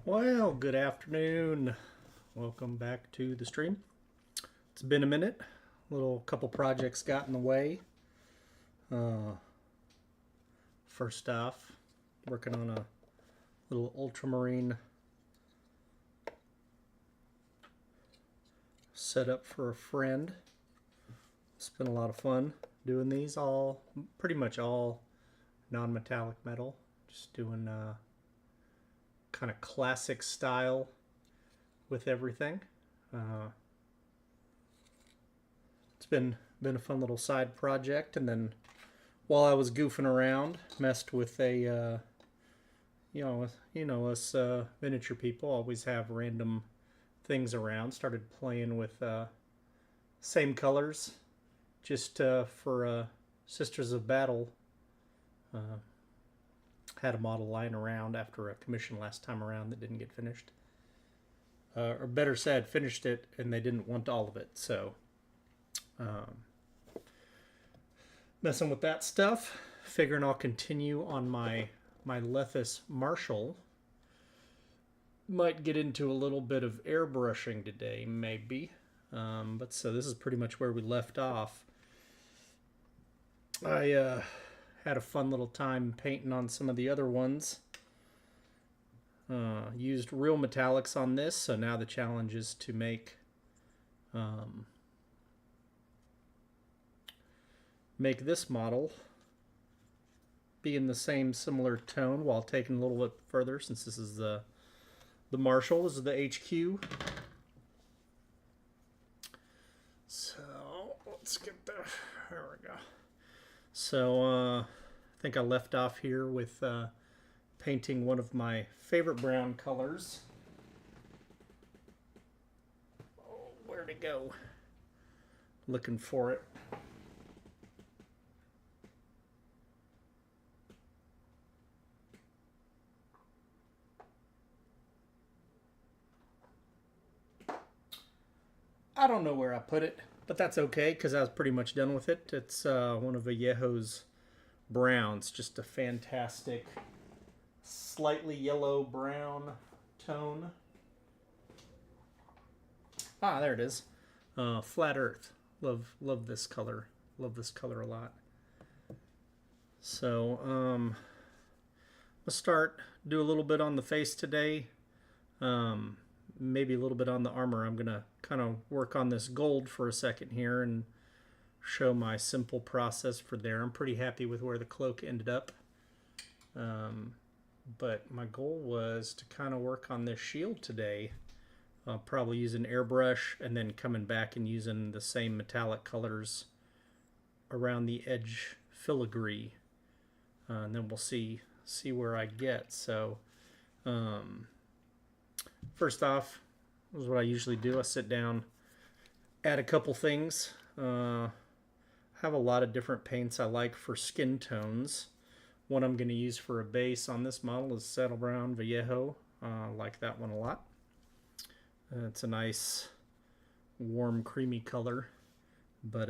Well, good afternoon. Welcome back to the stream. It's been a minute. Little couple projects got in the way. First off, working on a little ultramarine setup for a friend. It's been a lot of fun doing these, all pretty much all non-metallic metal. Just doing kind of classic style with everything. It's been a fun little side project, and then while I was goofing around, messed with a us miniature people always have random things around. Started playing with same colors, just for Sisters of Battle. Had a model lying around after a commission last time around that didn't get finished. Or better said, finished it and they didn't want all of it. So, messing with that stuff. Figuring I'll continue on my Lethis Marshall. Might get into a little bit of airbrushing today, maybe. But so this is pretty much where we left off. I had a fun little time painting on some of the other ones. Used real metallics on this, so now the challenge is to make this model be in the same similar tone while taking a little bit further, since this is the Marshall. This is the HQ. So let's get there. There we go. So I think I left off here with painting one of my favorite brown colors. Oh, where'd it go? Looking for it. I don't know where I put it, but that's okay because I was pretty much done with it. It's one of Vallejo's browns, just a fantastic slightly yellow brown tone. Ah, there it is. Flat Earth. Love this color. Love this color a lot. So let's do a little bit on the face today. Maybe a little bit on the armor. I'm gonna kind of work on this gold for a second here and show my simple process for there. I'm pretty happy with where the cloak ended up. But my goal was to kind of work on this shield today. I'll probably use an airbrush and then coming back and using the same metallic colors around the edge filigree. And then we'll see where I get. So first off, this is what I usually do. I sit down, add a couple things. Have a lot of different paints I like for skin tones. One I'm going to use for a base on this model is Saddle Brown Vallejo. I like that one a lot. It's a nice, warm, creamy color, but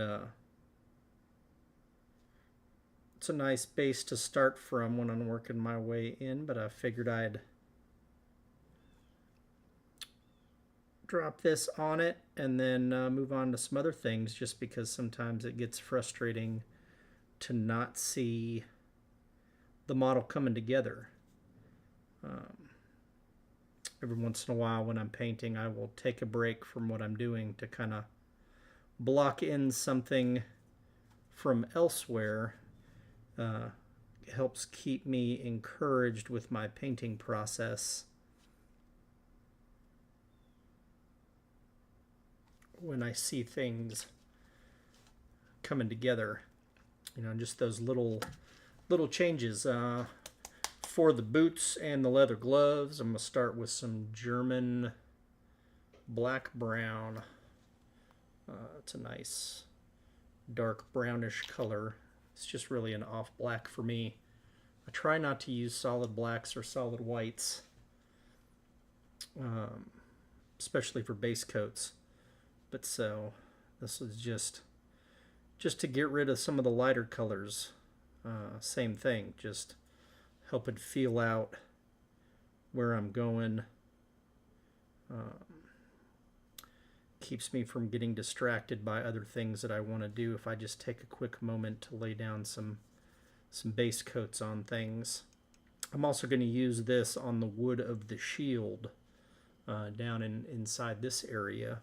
it's a nice base to start from when I'm working my way in, but I figured I'd drop this on it and then move on to some other things, just because sometimes it gets frustrating to not see the model coming together. Every once in a while when I'm painting, I will take a break from what I'm doing to kind of block in something from elsewhere. It helps keep me encouraged with my painting process when I see things coming together. You know, just those little changes. For the boots and the leather gloves, I'm going to start with some German black brown. It's a nice dark brownish color. It's just really an off black for me. I try not to use solid blacks or solid whites, especially for base coats. But so this is just to get rid of some of the lighter colors. Same thing, just helping feel out where I'm going Keeps me from getting distracted by other things that I want to do if I just take a quick moment to lay down some base coats on things. I'm also going to use this on the wood of the shield down inside this area.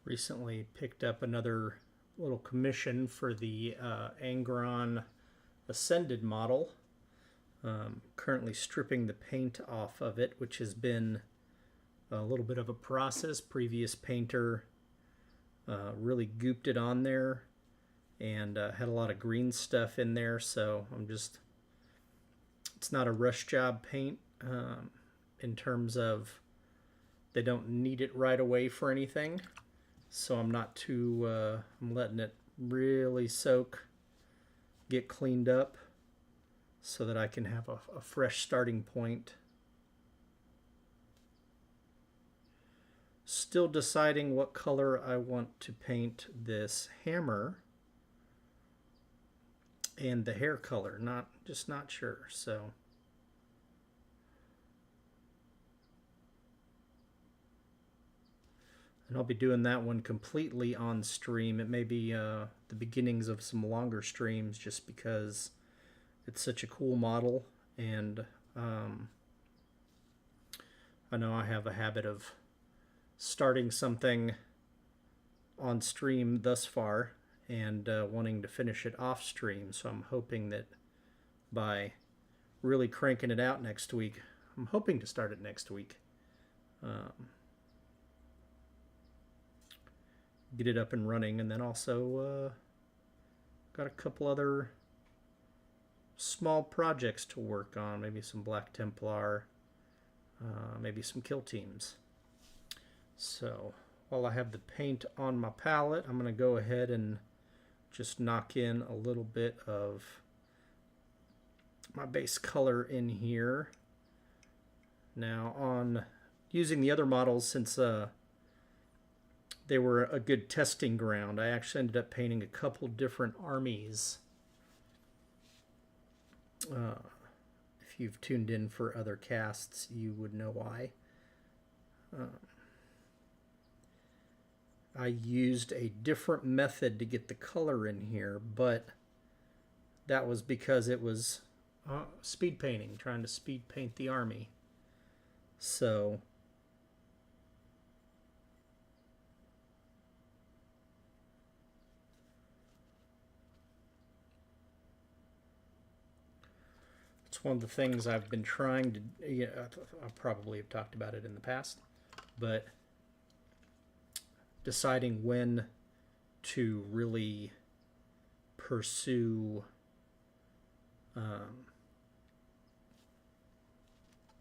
Recently picked up another little commission for the Angron Ascended model. Currently stripping the paint off of it, which has been a little bit of a process. Previous painter really gooped it on there and had a lot of green stuff in there, so it's not a rush job paint in terms of they don't need it right away for anything. So I'm not too, I'm letting it really soak, get cleaned up so that I can have a fresh starting point. Still deciding what color I want to paint this hammer and the hair color, just not sure. So and I'll be doing that one completely on stream. It may be the beginnings of some longer streams just because it's such a cool model, and I know I have a habit of starting something on stream thus far and wanting to finish it off stream, so I'm hoping that by really cranking it out next week, I'm hoping to start it next week. Get it up and running, and then also got a couple other small projects to work on, maybe some Black Templar, maybe some kill teams. So while I have the paint on my palette, I'm going to go ahead and just knock in a little bit of my base color in here. Now, on using the other models, since they were a good testing ground, I actually ended up painting a couple different armies. If you've tuned in for other casts, you would know why. I used a different method to get the color in here, but that was because it was speed painting, trying to speed paint the army. So it's one of the things I've been trying to, I probably have talked about it in the past, but deciding when to really pursue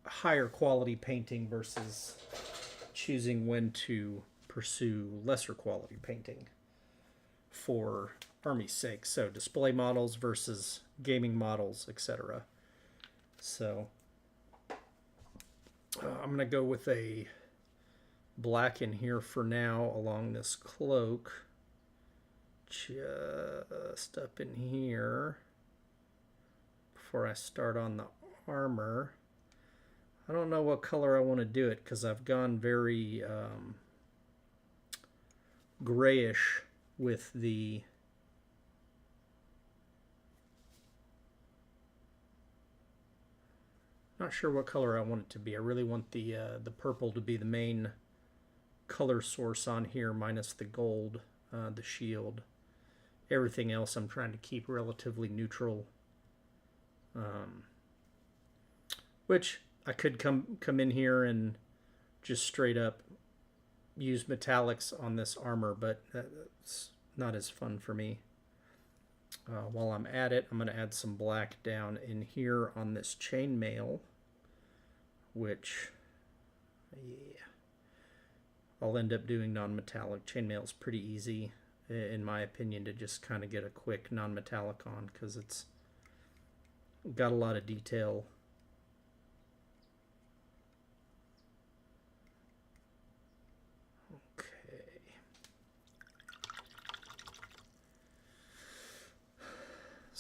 higher quality painting versus choosing when to pursue lesser quality painting for army's sake. So display models versus gaming models, etc. So I'm going to go with a black in here for now along this cloak. Just up in here before I start on the armor. I don't know what color I want to do it because I've gone very grayish with the not sure what color I want it to be. I really want the purple to be the main color source on here, minus the gold, the shield. Everything else I'm trying to keep relatively neutral, which I could come in here and just straight up use metallics on this armor, but that's not as fun for me. While I'm at it, I'm going to add some black down in here on this chainmail, which, yeah, I'll end up doing non-metallic. Chainmail is pretty easy, in my opinion, to just kind of get a quick non-metallic on because it's got a lot of detail.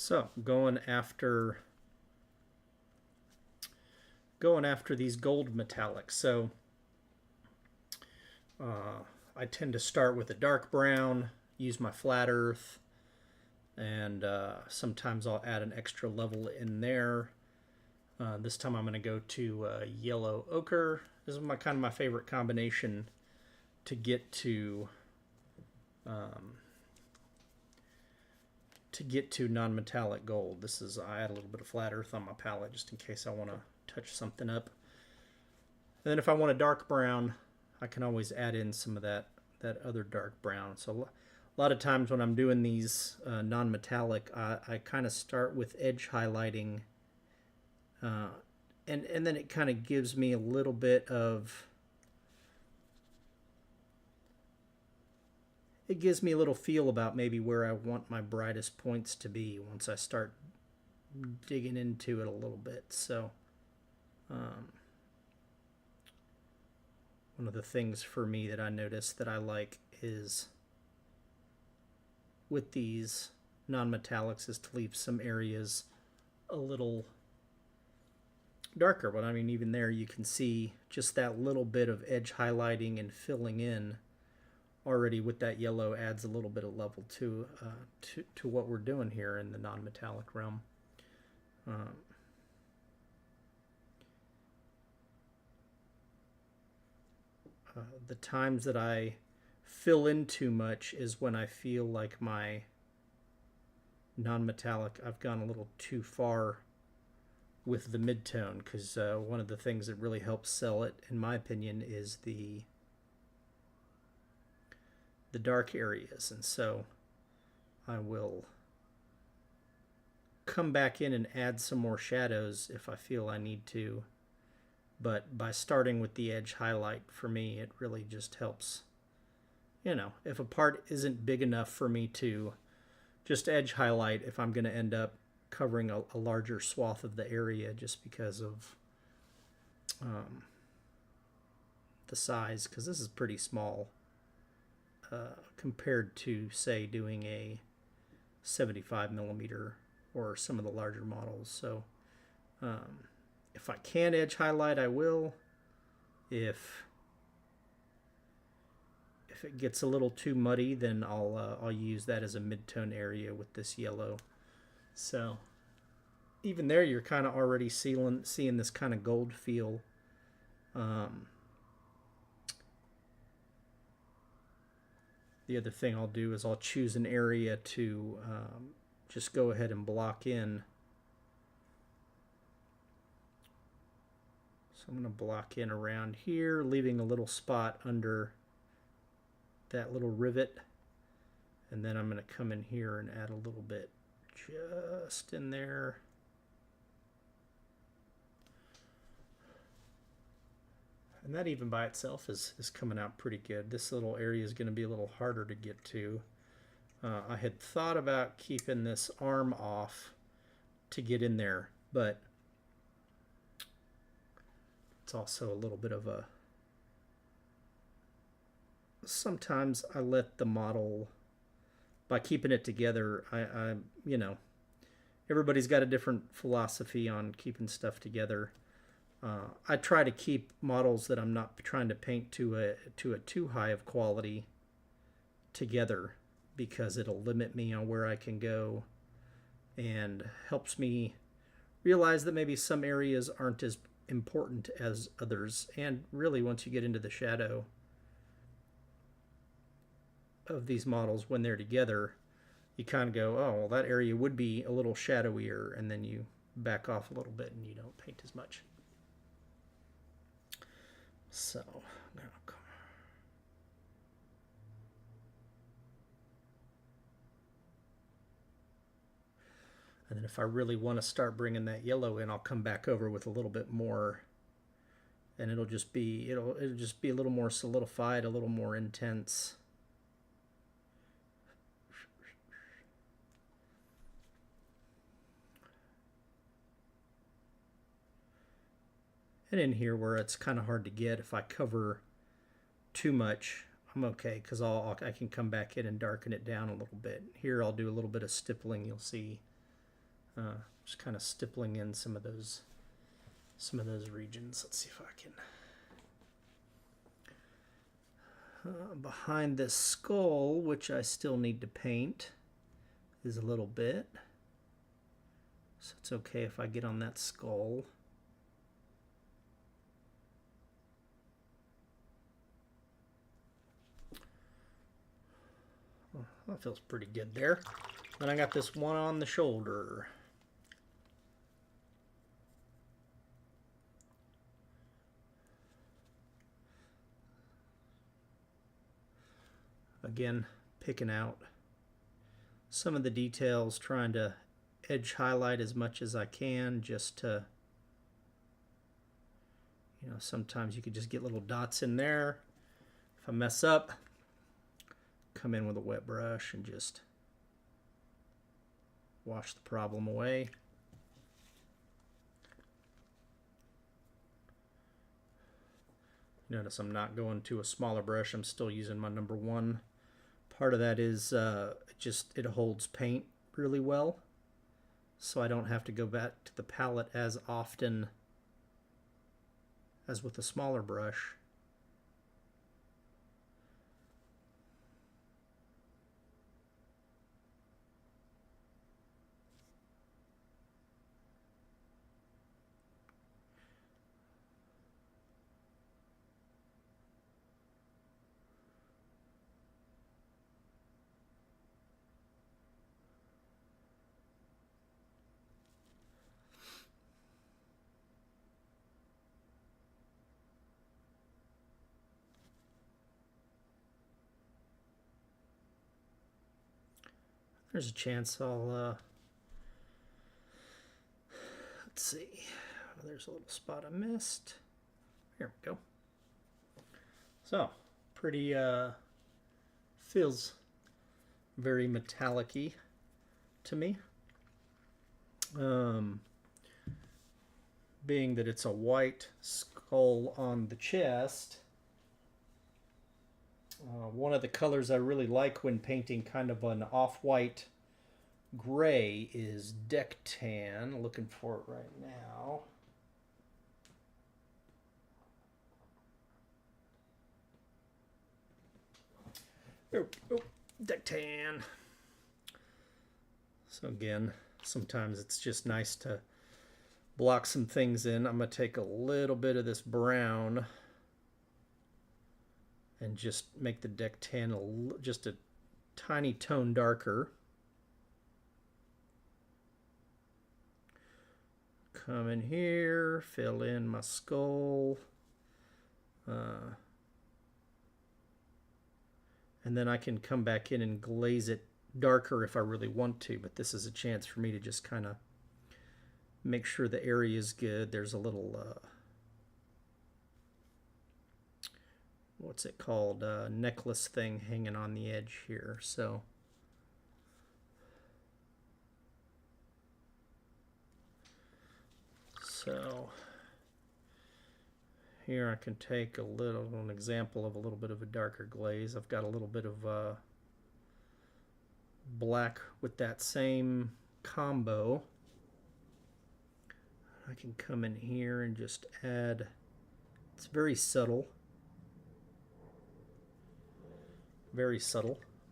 So going after these gold metallics. So I tend to start with a dark brown, use my flat earth, and sometimes I'll add an extra level in there. This time I'm going to go to yellow ochre. This is kind of my favorite combination to get to non-metallic gold. I add a little bit of flat earth on my palette just in case I want to touch something up. And then if I want a dark brown, I can always add in some of that other dark brown. So a lot of times when I'm doing these non-metallic, I kind of start with edge highlighting, and then it kind of gives me a little bit of, it gives me a little feel about maybe where I want my brightest points to be once I start digging into it a little bit. So one of the things for me that I notice that I like is with these non-metallics is to leave some areas a little darker. But I mean, even there you can see just that little bit of edge highlighting and filling in already with that yellow adds a little bit of level to what we're doing here in the non-metallic realm. The times that I fill in too much is when I feel like my non-metallic, I've gone a little too far with the mid-tone, because one of the things that really helps sell it, in my opinion, is the dark areas. And so I will come back in and add some more shadows if I feel I need to. But by starting with the edge highlight, for me, it really just helps. You know, if a part isn't big enough for me to just edge highlight, if I'm going to end up covering a larger swath of the area just because of the size, because this is pretty small compared to, say, doing a 75 millimeter or some of the larger models. So if I can edge highlight, I will. If it gets a little too muddy, then I'll use that as a mid-tone area with this yellow. So even there, you're kind of already seeing this kind of gold feel. The other thing I'll do is I'll choose an area to just go ahead and block in. So I'm going to block in around here, leaving a little spot under that little rivet. And then I'm going to come in here and add a little bit just in there. And that even by itself is coming out pretty good. This little area is going to be a little harder to get to. I had thought about keeping this arm off to get in there, but it's also a little bit of a... Sometimes I let the model, by keeping it together, I you know, everybody's got a different philosophy on keeping stuff together. I try to keep models that I'm not trying to paint to a too high of quality together, because it'll limit me on where I can go and helps me realize that maybe some areas aren't as important as others. And really, once you get into the shadow of these models when they're together, you kind of go, oh, well, that area would be a little shadowier, and then you back off a little bit and you don't paint as much. So now, and then if I really want to start bringing that yellow in, I'll come back over with a little bit more, and it'll just be a little more solidified, a little more intense. And in here where it's kind of hard to get, if I cover too much, I'm okay, because I can come back in and darken it down a little bit. Here I'll do a little bit of stippling, you'll see. Just kind of stippling in some of those regions. Let's see if I can. Behind this skull, which I still need to paint, is a little bit. So it's okay if I get on that skull. Well, that feels pretty good there. Then I got this one on the shoulder. Again, picking out some of the details, trying to edge highlight as much as I can, just to, you know, sometimes you could just get little dots in there. If I mess up, come in with a wet brush and just wash the problem away. Notice I'm not going to a smaller brush. I'm still using my number 1. Part of that is it holds paint really well, so I don't have to go back to the palette as often as with a smaller brush. There's a chance I'll, let's see, there's a little spot I missed. Here we go. So, pretty, feels very metallic-y to me. Being that it's a white skull on the chest, one of the colors I really like when painting kind of an off-white gray is deck tan. Looking for it right now. Oh, deck tan. So again, sometimes it's just nice to block some things in. I'm going to take a little bit of this brown and just make the deck tan just a tiny tone darker. Come in here, fill in my skull. And then I can come back in and glaze it darker if I really want to, but this is a chance for me to just kind of make sure the area is good. There's a little what's it called, necklace thing hanging on the edge here. So here I can take an example of a little bit of a darker glaze. I've got a little bit of black with that same combo. I can come in here and just add, it's very subtle,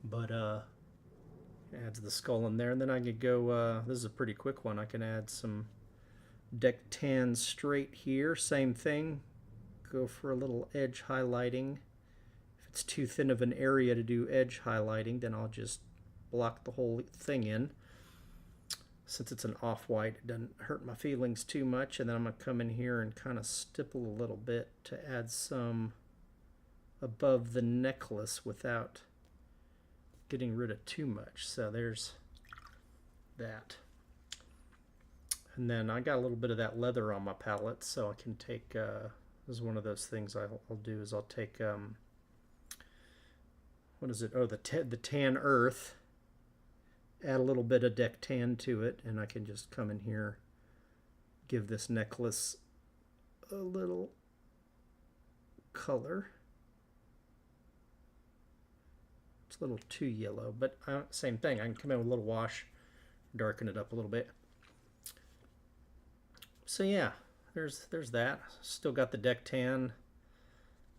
but adds the skull in there. And then I could go, this is a pretty quick one, I can add some deck tan straight here, same thing, go for a little edge highlighting. If it's too thin of an area to do edge highlighting, then I'll just block the whole thing in. Since it's an off-white, it doesn't hurt my feelings too much. And then I'm going to come in here and kind of stipple a little bit to add some above the necklace without getting rid of too much. So there's that. And then I got a little bit of that leather on my palette, so I can take, this is one of those things I'll do, is I'll take, what is it? Oh, the tan earth. Add a little bit of deck tan to it, and I can just come in here, give this necklace a little color. It's a little too yellow, but same thing. I can come in with a little wash, darken it up a little bit. So yeah, there's that. Still got the deck tan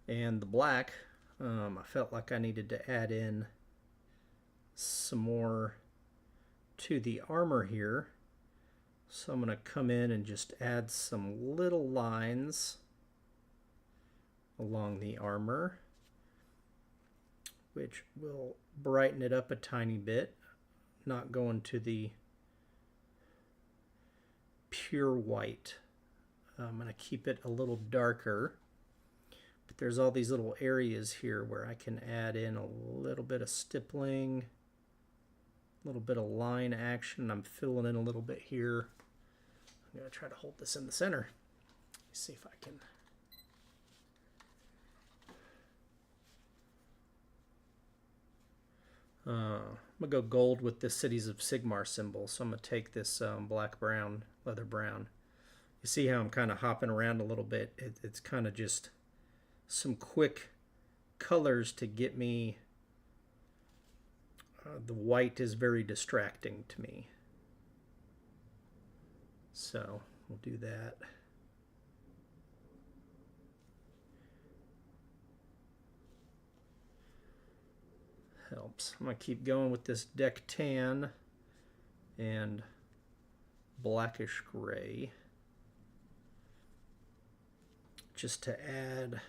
and the black. I felt like I needed to add in some more to the armor here. So I'm going to come in and just add some little lines along the armor, which will brighten it up a tiny bit, not going to the pure white. I'm going to keep it a little darker, but there's all these little areas here where I can add in a little bit of stippling, a little bit of line action. I'm filling in a little bit here. I'm going to try to hold this in the center. Let's see if I can. I'm going to go gold with this Cities of Sigmar symbol. So I'm going to take this black-brown, leather brown. You see how I'm kind of hopping around a little bit. It's kind of just some quick colors to get me. The white is very distracting to me. So we'll do that. Helps. I'm going to keep going with this deck tan and blackish gray, just to add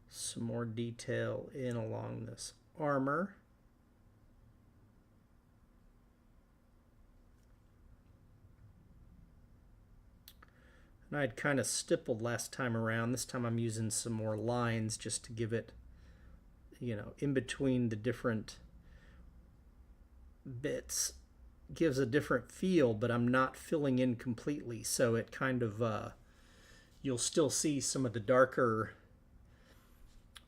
some more detail in along this armor. And I'd kind of stippled last time around. This time I'm using some more lines just to give it, you know, in between the different bits. Gives a different feel, but I'm not filling in completely. So it kind of, you'll still see some of the darker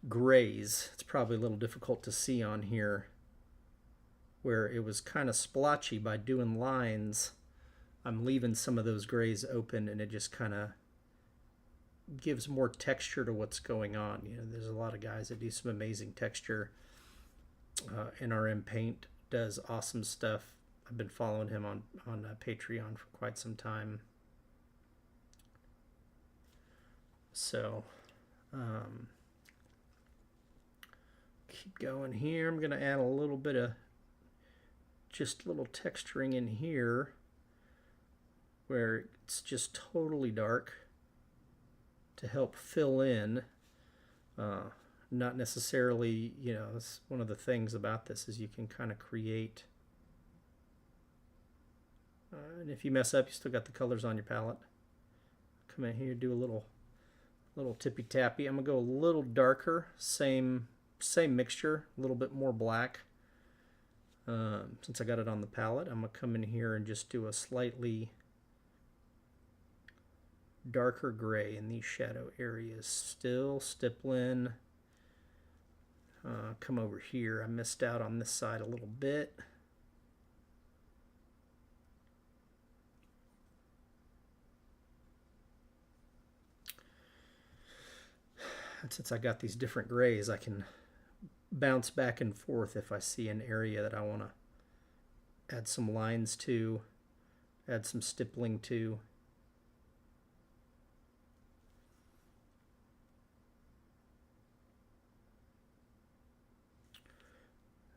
grays. It's probably a little difficult to see on here, where it was kind of splotchy by doing lines. I'm leaving some of those grays open, and it just kind of gives more texture to what's going on. You know, there's a lot of guys that do some amazing texture. NRM Paint does awesome stuff. I've been following him on Patreon for quite some time. So, keep going here. I'm going to add a little bit of just a little texturing in here, where it's just totally dark, to help fill in. Not necessarily, you know, that's one of the things about this, is you can kind of create. And if you mess up, you still got the colors on your palette. Come in here, do a little tippy tappy. I'm gonna go a little darker, same mixture, a little bit more black. Since I got it on the palette, I'm gonna come in here and just do a slightly darker gray in these shadow areas. Still stippling. Come over here. I missed out on this side a little bit. And since I got these different grays, I can bounce back and forth if I see an area that I want to add some lines to, add some stippling to.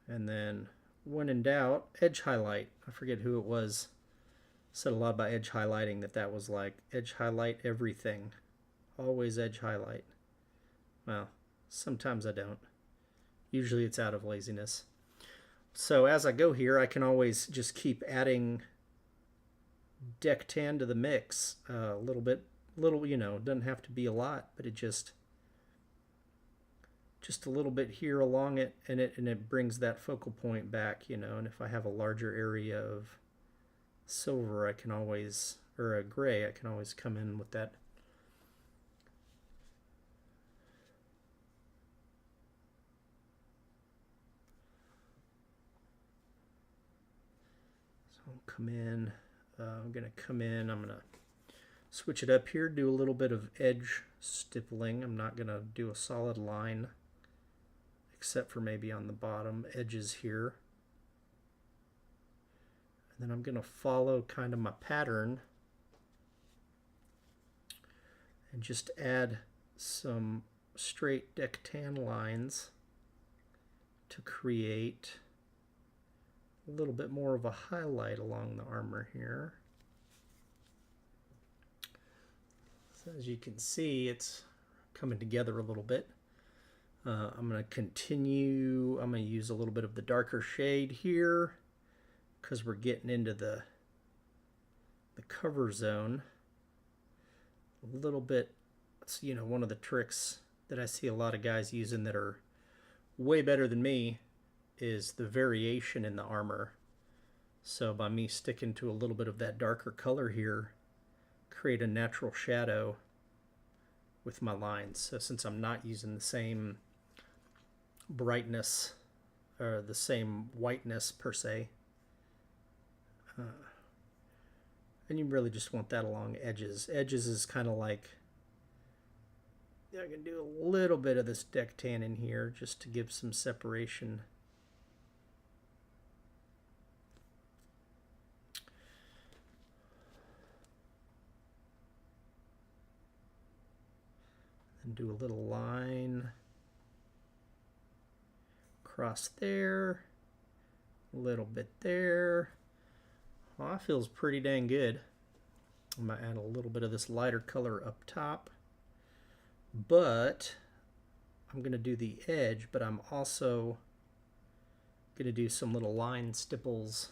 And then, when in doubt, edge highlight. I forget who it was. Said a lot about edge highlighting, that was like, edge highlight everything. Always edge highlight. Well, sometimes I don't. Usually it's out of laziness. So as I go here, I can always just keep adding deck tan to the mix. A little, you know, doesn't have to be a lot, but it just a little bit here along it, and it brings that focal point back, you know. And if I have a larger area of silver, I can always, or a gray, I can always come in with that. So I'll come in, I'm going to come in, I'm going to switch it up here, do a little bit of edge stippling. I'm not going to do a solid line, except for maybe on the bottom edges here. And then I'm going to follow kind of my pattern and just add some straight deck tan lines to create a little bit more of a highlight along the armor here. So as you can see, it's coming together a little bit. I'm going to continue. I'm going to use a little bit of the darker shade here because we're getting into the cover zone a little bit. It's, you know, one of the tricks that I see a lot of guys using that are way better than me is the variation in the armor. So by me sticking to a little bit of that darker color here, create a natural shadow with my lines. So since I'm not using the same brightness or the same whiteness per se, and you really just want that along edges. Edges is kind of like, I can do a little bit of this deck tan in here just to give some separation. And do a little line across there, a little bit there. Well, that feels pretty dang good. I'm going to add a little bit of this lighter color up top. But I'm going to do the edge, but I'm also going to do some little line stipples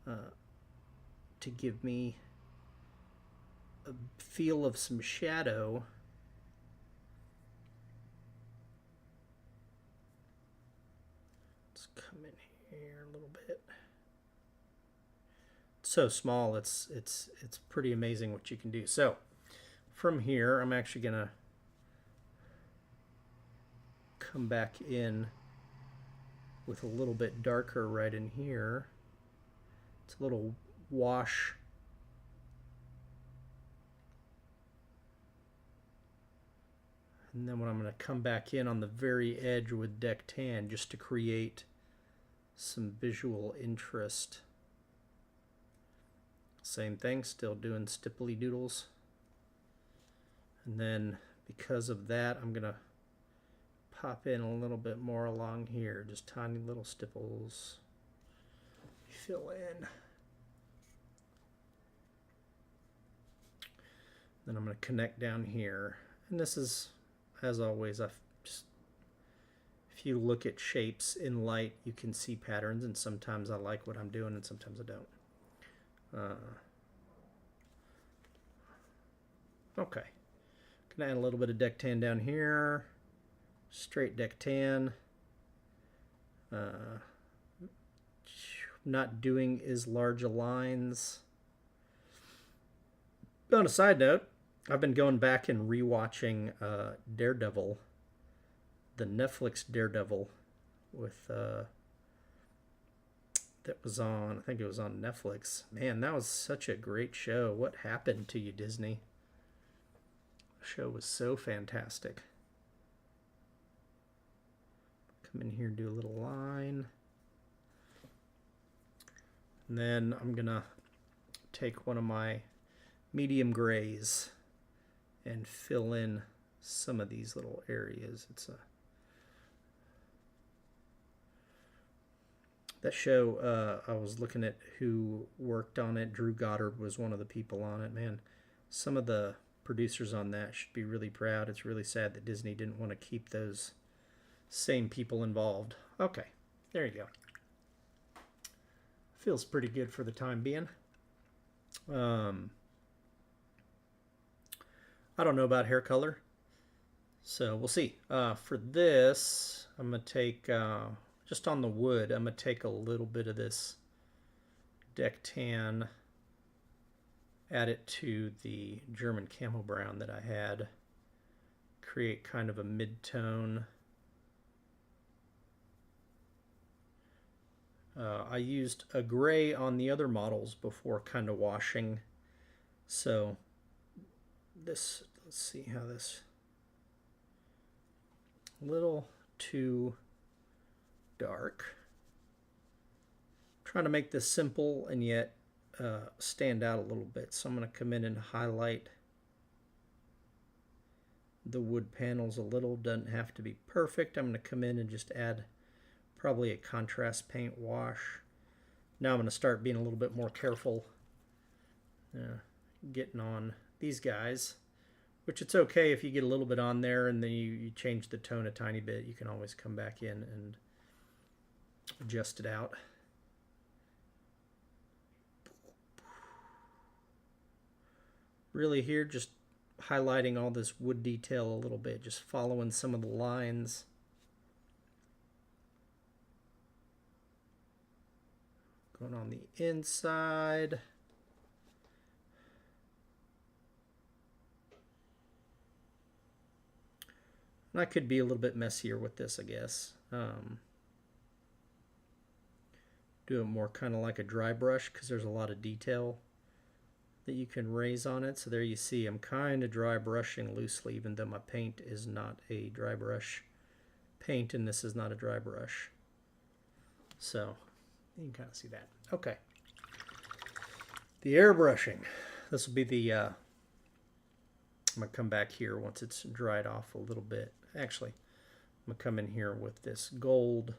to give me a feel of some shadow. Let's come in here a little bit. It's so small, it's pretty amazing what you can do. So from here, I'm actually going to come back in with a little bit darker right in here. It's a little wash. And then when I'm going to come back in on the very edge with deck tan just to create some visual interest. Same thing, still doing stipply doodles. And then because of that, I'm going to pop in a little bit more along here, just tiny little stipples. Fill in. Then I'm going to connect down here. And this is, as always, if you look at shapes in light, you can see patterns, and sometimes I like what I'm doing and sometimes I don't. Okay. Gonna add a little bit of deck tan down here, straight deck tan. Not doing as large a lines. On a side note, I've been going back and rewatching Daredevil, the Netflix Daredevil, with that was on, I think it was on Netflix. Man, that was such a great show. What happened to you, Disney? Show was so fantastic. Come in here and do a little line. And then I'm gonna take one of my medium grays and fill in some of these little areas. It's that show, I was looking at who worked on it. Drew Goddard was one of the people on it. Man, some of the producers on that should be really proud. It's really sad that Disney didn't want to keep those same people involved. Okay, there you go. Feels pretty good for the time being. I don't know about hair color, so we'll see. For this, I'm going to take, just on the wood, I'm going to take a little bit of this deck tan, add it to the German camo brown that I had, create kind of a mid-tone. I used a gray on the other models before kind of washing, so this, let's see how this, a little too dark. trying to make this simple and yet stand out a little bit. So I'm going to come in and highlight the wood panels a little. Doesn't have to be perfect. I'm going to come in and just add probably a contrast paint wash. Now I'm going to start being a little bit more careful getting on these guys, which it's okay if you get a little bit on there and then you change the tone a tiny bit. You can always come back in and adjust it out. Really here, just highlighting all this wood detail a little bit, just following some of the lines. Going on the inside. And I could be a little bit messier with this, I guess. Do it more kind of like a dry brush because there's a lot of detail that you can raise on it. So there you see I'm kind of dry brushing loosely, even though my paint is not a dry brush paint and this is not a dry brush. So you can kind of see that. Okay. The airbrushing. This will be the, I'm going to come back here once it's dried off a little bit. Actually, I'm going to come in here with this gold.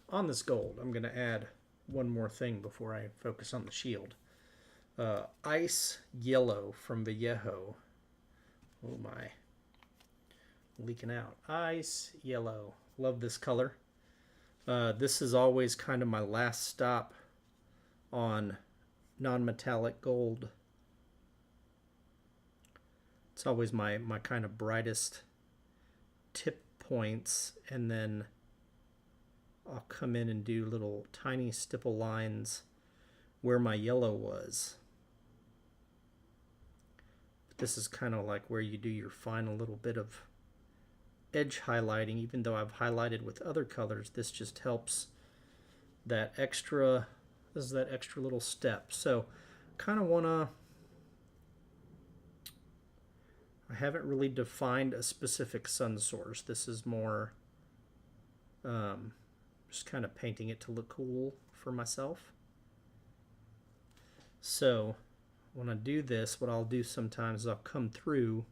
On this gold, I'm going to add one more thing before I focus on the shield. Ice Yellow from Vallejo. Oh my. Leaking out. Ice Yellow. Love this color. This is always kind of my last stop on non-metallic gold. It's always my kind of brightest tip points, and then I'll come in and do little tiny stipple lines where my yellow was. But this is kind of like where you do your final little bit of edge highlighting. Even though I've highlighted with other colors, this just helps that extra, this is that extra little step. So kind of want to, I haven't really defined a specific sun source. This is more just kind of painting it to look cool for myself. So when I do this, what I'll do sometimes is I'll come through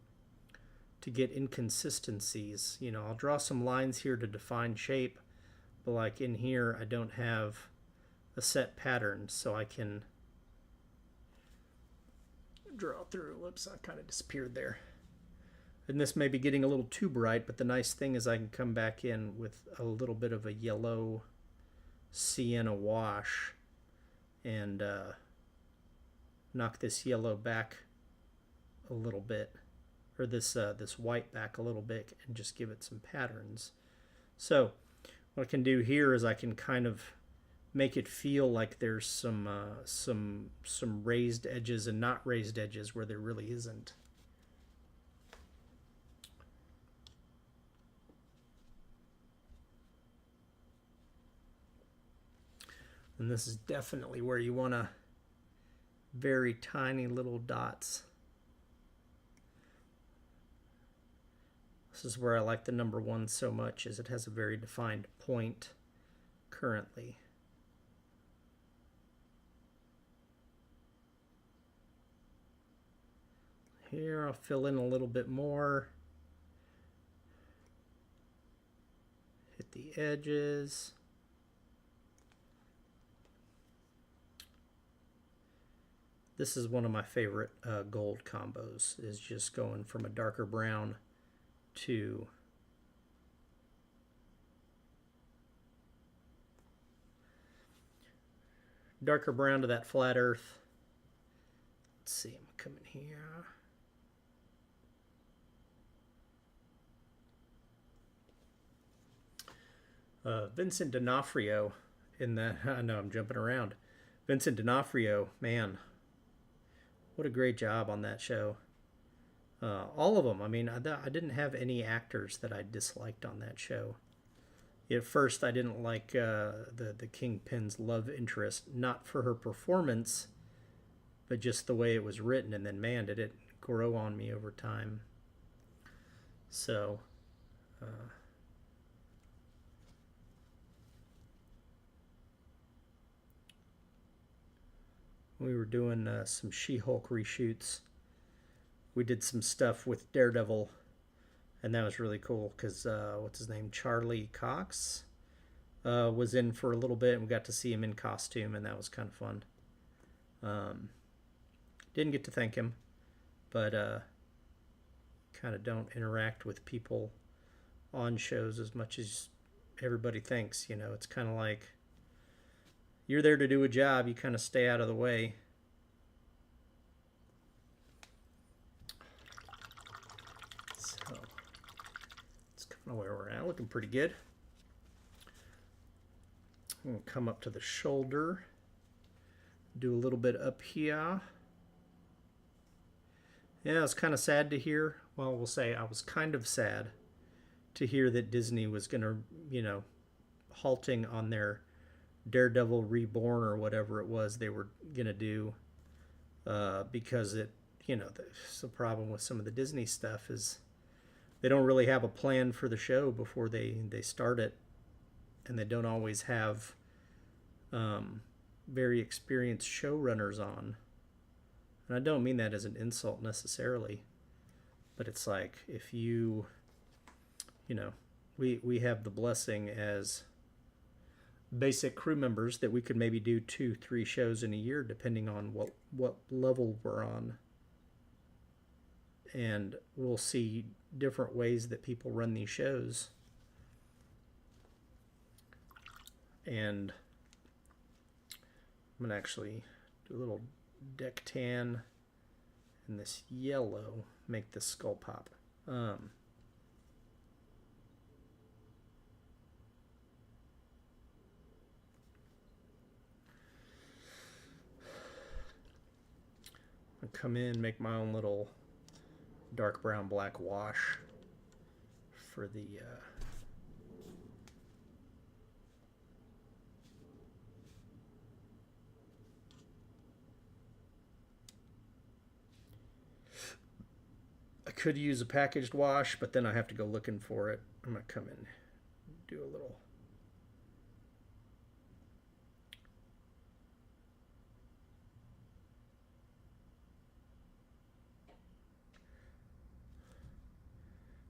to get inconsistencies. You know, I'll draw some lines here to define shape, but like in here I don't have a set pattern, so I can draw through. Whoops, I kind of disappeared there. And this may be getting a little too bright, but the nice thing is I can come back in with a little bit of a yellow sienna wash and knock this yellow back a little bit, or this white back a little bit, and just give it some patterns. So what I can do here is I can kind of make it feel like there's some raised edges and not raised edges where there really isn't. And this is definitely where you want to very tiny little dots. This is where I like the number 1 so much, is it has a very defined point currently. Here I'll fill in a little bit more. Hit the edges. This is one of my favorite gold combos, is just going from a darker brown to darker brown to that flat earth. Let's see, I'm coming here. Vincent D'Onofrio in that, I know I'm jumping around. Vincent D'Onofrio, man, what a great job on that show. All of them. I mean, I didn't have any actors that I disliked on that show. At first, I didn't like the Kingpin's love interest, not for her performance, but just the way it was written, and then man, did it grow on me over time. So we were doing some She-Hulk reshoots. We did some stuff with Daredevil, and that was really cool because what's his name, Charlie Cox, was in for a little bit, and we got to see him in costume, and that was kind of fun. Didn't get to thank him, but kind of don't interact with people on shows as much as everybody thinks. You know, it's kind of like you're there to do a job, you kind of stay out of the way. So it's kind of where we're at, looking pretty good. I'm going to come up to the shoulder, do a little bit up here. Yeah, it's kind of sad to hear. Well, we'll say I was kind of sad to hear that Disney was going to, you know, halting on their Daredevil Reborn or whatever it was they were going to do, because it, you know, the problem with some of the Disney stuff is they don't really have a plan for the show before they start it, and they don't always have very experienced showrunners on. And I don't mean that as an insult necessarily, but it's like if you know, we have the blessing as basic crew members that we could maybe do 2-3 shows in a year depending on what level we're on. And we'll see different ways that people run these shows. And I'm going to actually do a little deck tan and this yellow, make this skull pop. I'll come in, make my own little dark brown black wash for the I could use a packaged wash, but then I have to go looking for it. I'm gonna come in, do a little.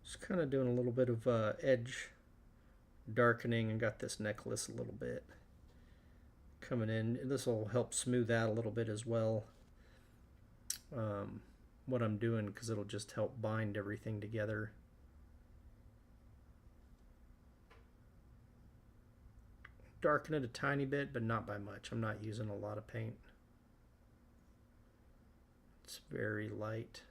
Just kind of doing a little bit of edge darkening, and got this necklace a little bit coming in. This will help smooth out a little bit as well. What I'm doing, because it'll just help bind everything together. Darken it a tiny bit, but not by much. I'm not using a lot of paint. It's very light.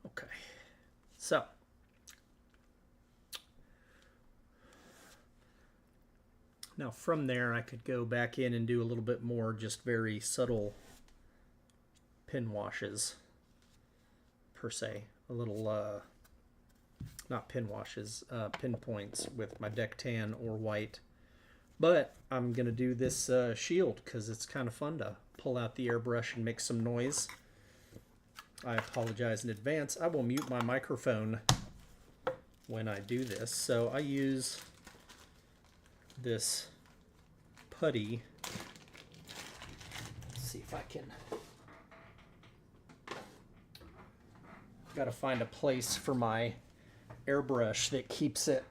Okay, so now from there I could go back in and do a little bit more just very subtle pin washes per se. A little, not pin washes, pinpoints with my deck tan or white. But I'm going to do this shield because it's kind of fun to pull out the airbrush and make some noise. I apologize in advance. I will mute my microphone when I do this. So I use this putty. Let's see if I can. Got to find a place for my airbrush that keeps it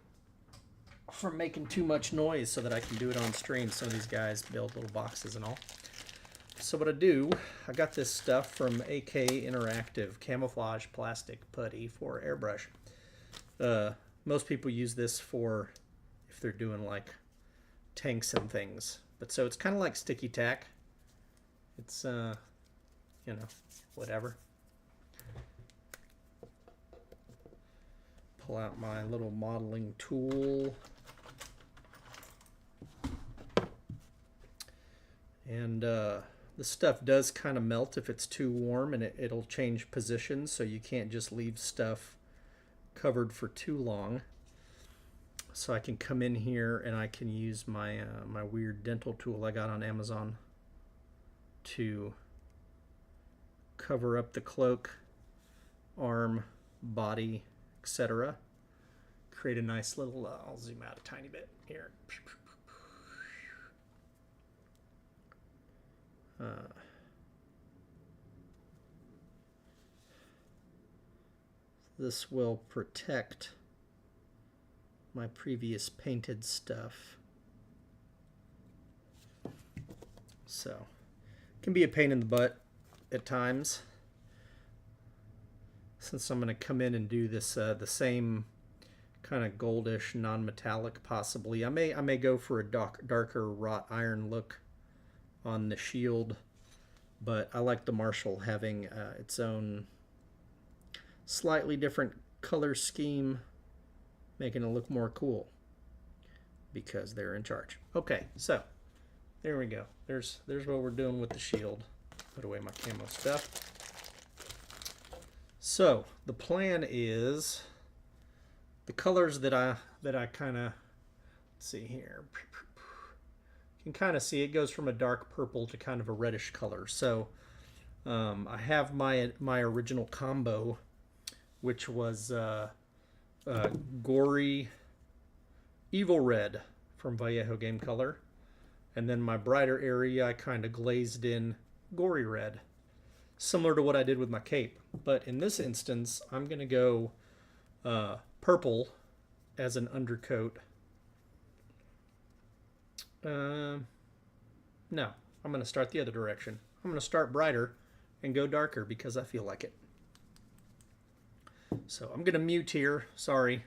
from making too much noise so that I can do it on stream. Some of these guys build little boxes and all. So what I do, I got this stuff from AK Interactive, camouflage plastic putty for airbrush. Most people use this for if they're doing like tanks and things. But so it's kind of like sticky tack. It's, you know, whatever. Pull out my little modeling tool. And The stuff does kind of melt if it's too warm, and it'll change position, so you can't just leave stuff covered for too long. So I can come in here and I can use my my weird dental tool I got on Amazon to cover up the cloak, arm, body, etc. Create a nice little, I'll zoom out a tiny bit here. This will protect my previous painted stuff. So, it can be a pain in the butt at times. Since I'm going to come in and do this the same kind of goldish, non-metallic possibly. I may go for a darker wrought iron look on the shield, but I like the Marshall having its own slightly different color scheme, making it look more cool because they're in charge. Okay, so there we go. There's what we're doing with the shield. Put away my camo stuff. So the plan is the colors that I kind of see here. You can kind of see it goes from a dark purple to kind of a reddish color. So I have my original combo, which was gory evil red from Vallejo Game Color, and then my brighter area I kind of glazed in gory red, similar to what I did with my cape. But in this instance, I'm going to go purple as an undercoat. No, I'm going to start the other direction. I'm going to start brighter and go darker because I feel like it. So I'm going to mute here. Sorry.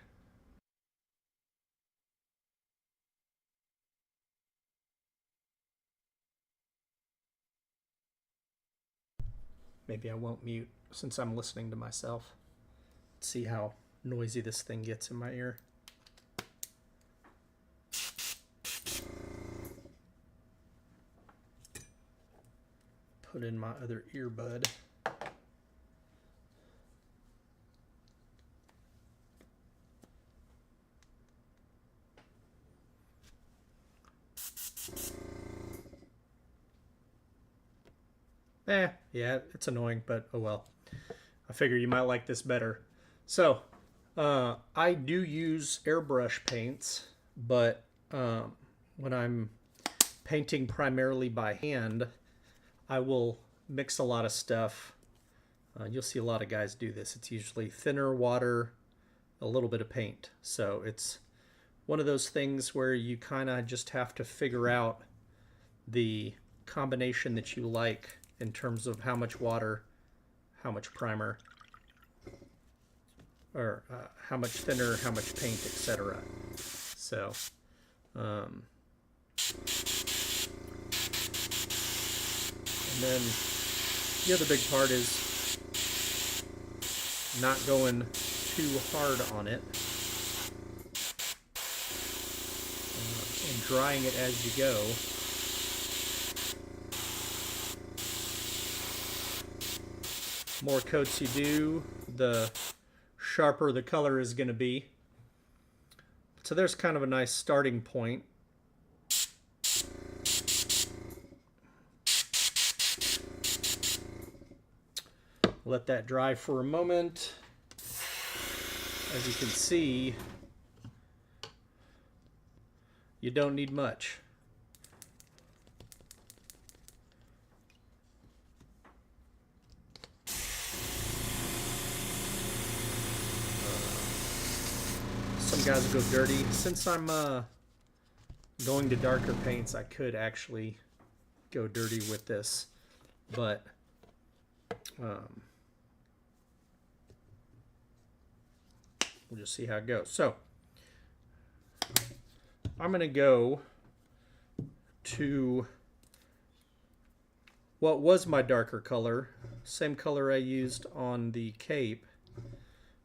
Maybe I won't mute since I'm listening to myself. Let's see how noisy this thing gets in my ear. Put in my other earbud. Yeah, it's annoying, but oh well. I figure you might like this better. So, I do use airbrush paints, but when I'm painting primarily by hand, I will mix a lot of stuff. You'll see a lot of guys do this. It's usually thinner water, a little bit of paint. So it's one of those things where you kind of just have to figure out the combination that you like in terms of how much water, how much primer, or how much thinner, how much paint, etc. So, and then the other big part is not going too hard on it and drying it as you go. More coats you do, the sharper the color is going to be. So there's kind of a nice starting point. Let that dry for a moment. As you can see, you don't need much. Some guys will go dirty. Since I'm going to darker paints, I could actually go dirty with this, but we'll just see how it goes. So I'm going to go to what was my darker color, same color I used on the cape.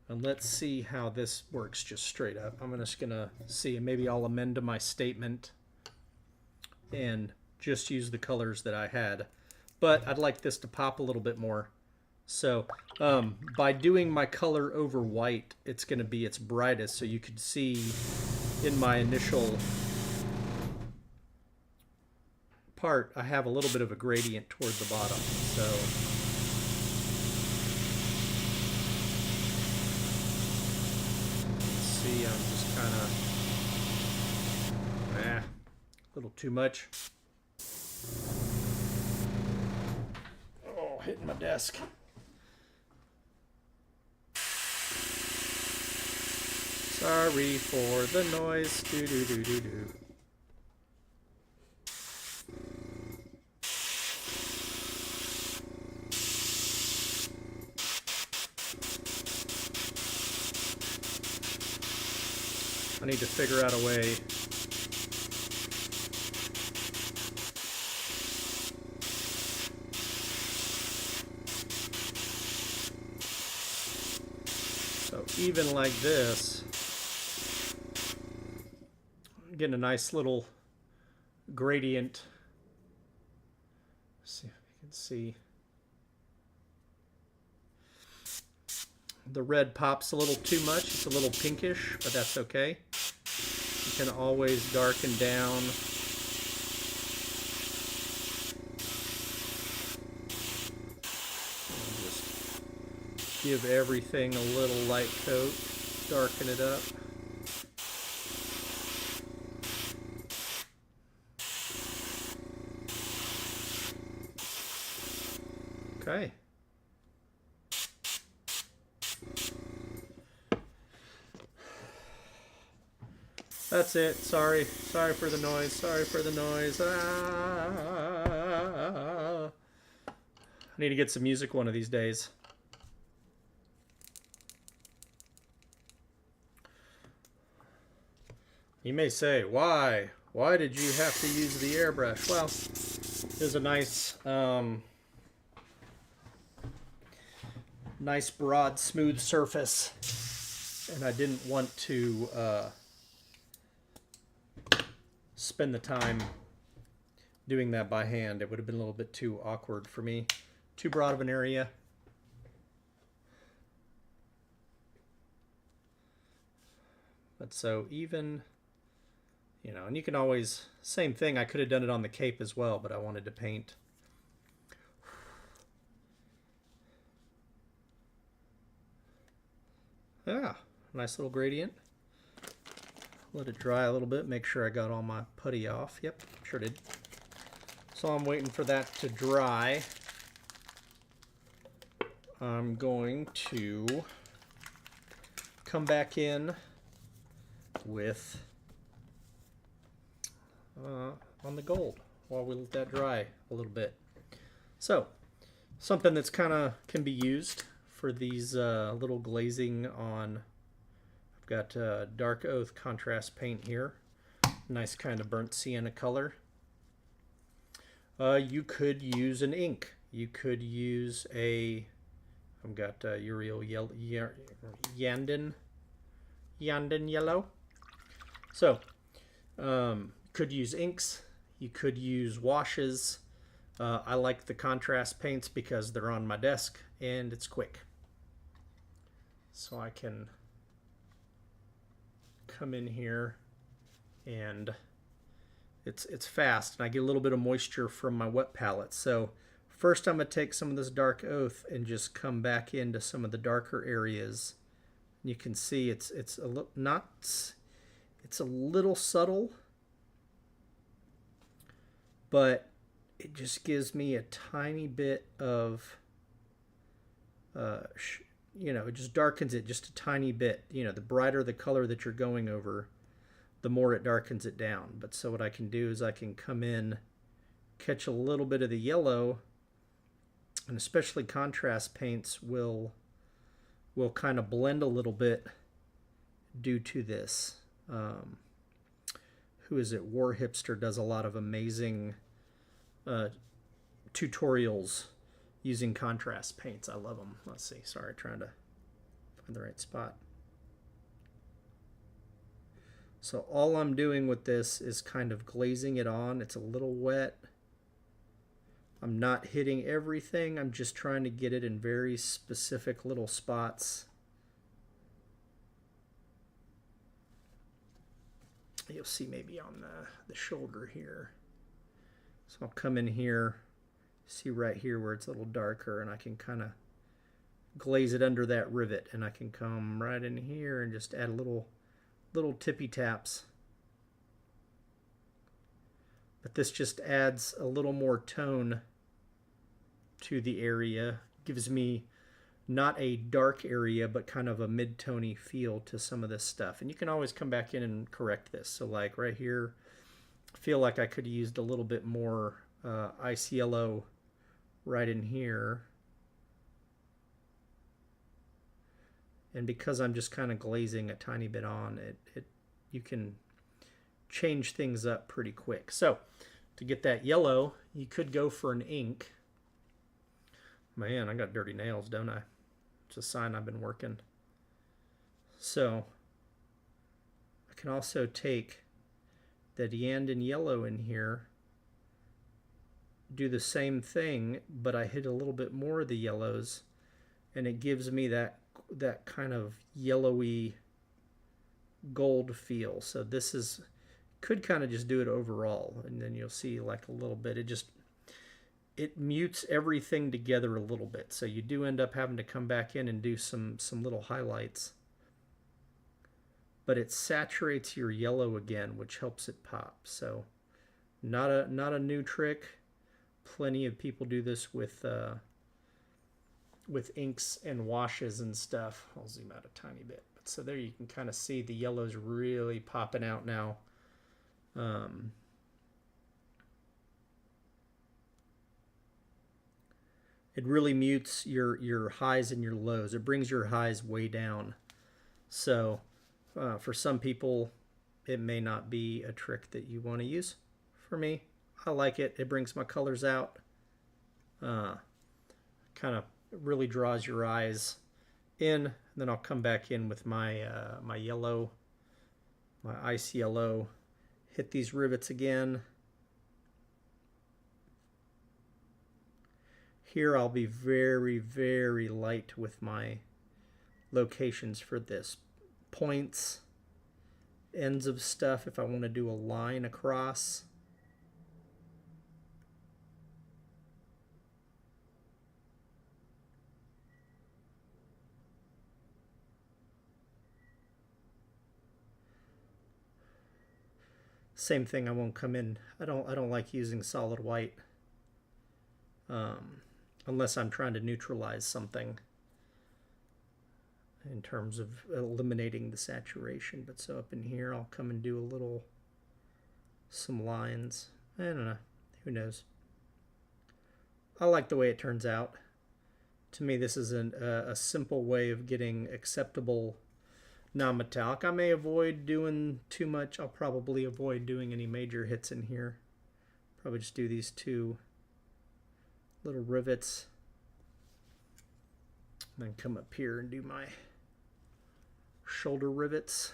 And let's see how this works just straight up. I'm just going to see, and maybe I'll amend to my statement and just use the colors that I had. but I'd like this to pop a little bit more. So by doing my color over white, it's going to be its brightest. So you could see in my initial part, I have a little bit of a gradient toward the bottom. So see, I'm just kind of a little too much. Oh, hitting my desk. Sorry for the noise. Do do do do do. I need to figure out a way so even like this, I'm getting a nice little gradient. Let's see if you can see. The red pops a little too much. It's a little pinkish, but that's okay. You can always darken down. Just give everything a little light coat, darken it up. Okay. That's it. Sorry for the noise. Sorry for the noise. I need to get some music one of these days. You may say, why? Why did you have to use the airbrush? Well, there's a nice broad smooth surface, and I didn't want to spend the time doing that by hand. It would have been a little bit too awkward for me. Too broad of an area. But so even, you know, and you can always, same thing, I could have done it on the cape as well, but I wanted to paint. Yeah, nice little gradient. Let it dry a little bit, make sure I got all my putty off. Yep, sure did. So I'm waiting for that to dry. I'm going to come back in with on the gold while we let that dry a little bit. So something that's kind of can be used for these little glazing on. I've got dark oath contrast paint here, nice kind of burnt sienna color. You could use an ink. You could use a, I've got Uriel yellow, Yandin yellow. So could use inks. You could use washes. I like the contrast paints because they're on my desk and it's quick. So I can come in here and it's fast, and I get a little bit of moisture from my wet palette. So first I'm going to take some of this dark oath and just come back into some of the darker areas. You can see it's a little it's a little subtle, but it just gives me a tiny bit of you know, it just darkens it just a tiny bit. You know, the brighter the color that you're going over, the more it darkens it down. But so what I can do is I can come in, catch a little bit of the yellow, and especially contrast paints will kind of blend a little bit due to this. Who is it? War Hipster does a lot of amazing tutorials using contrast paints. I love them. Let's see. Sorry, trying to find the right spot. So all I'm doing with this is kind of glazing it on. It's a little wet, I'm not hitting everything. I'm just trying to get it in very specific little spots. You'll see maybe on the shoulder here. So I'll come in here, see right here where it's a little darker, and I can kind of glaze it under that rivet, and I can come right in here and just add little tippy taps. But this just adds a little more tone to the area, gives me not a dark area, but kind of a mid-tony feel to some of this stuff. And you can always come back in and correct this. So like right here, I feel like I could have used a little bit more ice yellow right in here. And because I'm just kind of glazing a tiny bit on it, you can change things up pretty quick. So to get that yellow, you could go for an ink. Man, I got dirty nails, don't I? It's a sign I've been working. So I can also take that Yandin yellow in here, do the same thing, but I hit a little bit more of the yellows, and it gives me that kind of yellowy gold feel. So this is, could kind of just do it overall, and then you'll see like a little bit, it mutes everything together a little bit. So you do end up having to come back in and do some little highlights, but it saturates your yellow again, which helps it pop. So not a new trick. Plenty of people do this with inks and washes and stuff. I'll zoom out a tiny bit. But so there you can kind of see the yellow's really popping out now. It really mutes your highs and your lows. It brings your highs way down. So for some people, it may not be a trick that you want to use. For me, I like it. It brings my colors out. Kind of really draws your eyes in. Then I'll come back in with my my yellow, my ice yellow. Hit these rivets again. Here I'll be very, very light with my locations for this. Points, ends of stuff, if I want to do a line across. Same thing, I won't come in. I don't like using solid white. Unless I'm trying to neutralize something in terms of eliminating the saturation. But so up in here, I'll come and do some lines. I don't know, who knows. I like the way it turns out. To me, this is a simple way of getting acceptable non-metallic. I may avoid doing too much. I'll probably avoid doing any major hits in here. Probably just do these two little rivets, and then come up here and do my shoulder rivets.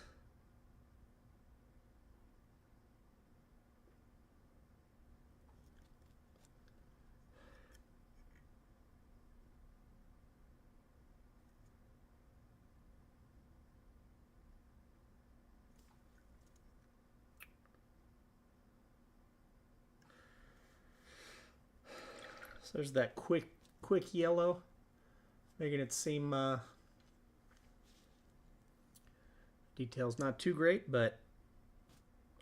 So there's that quick yellow, making it seem detail's not too great, but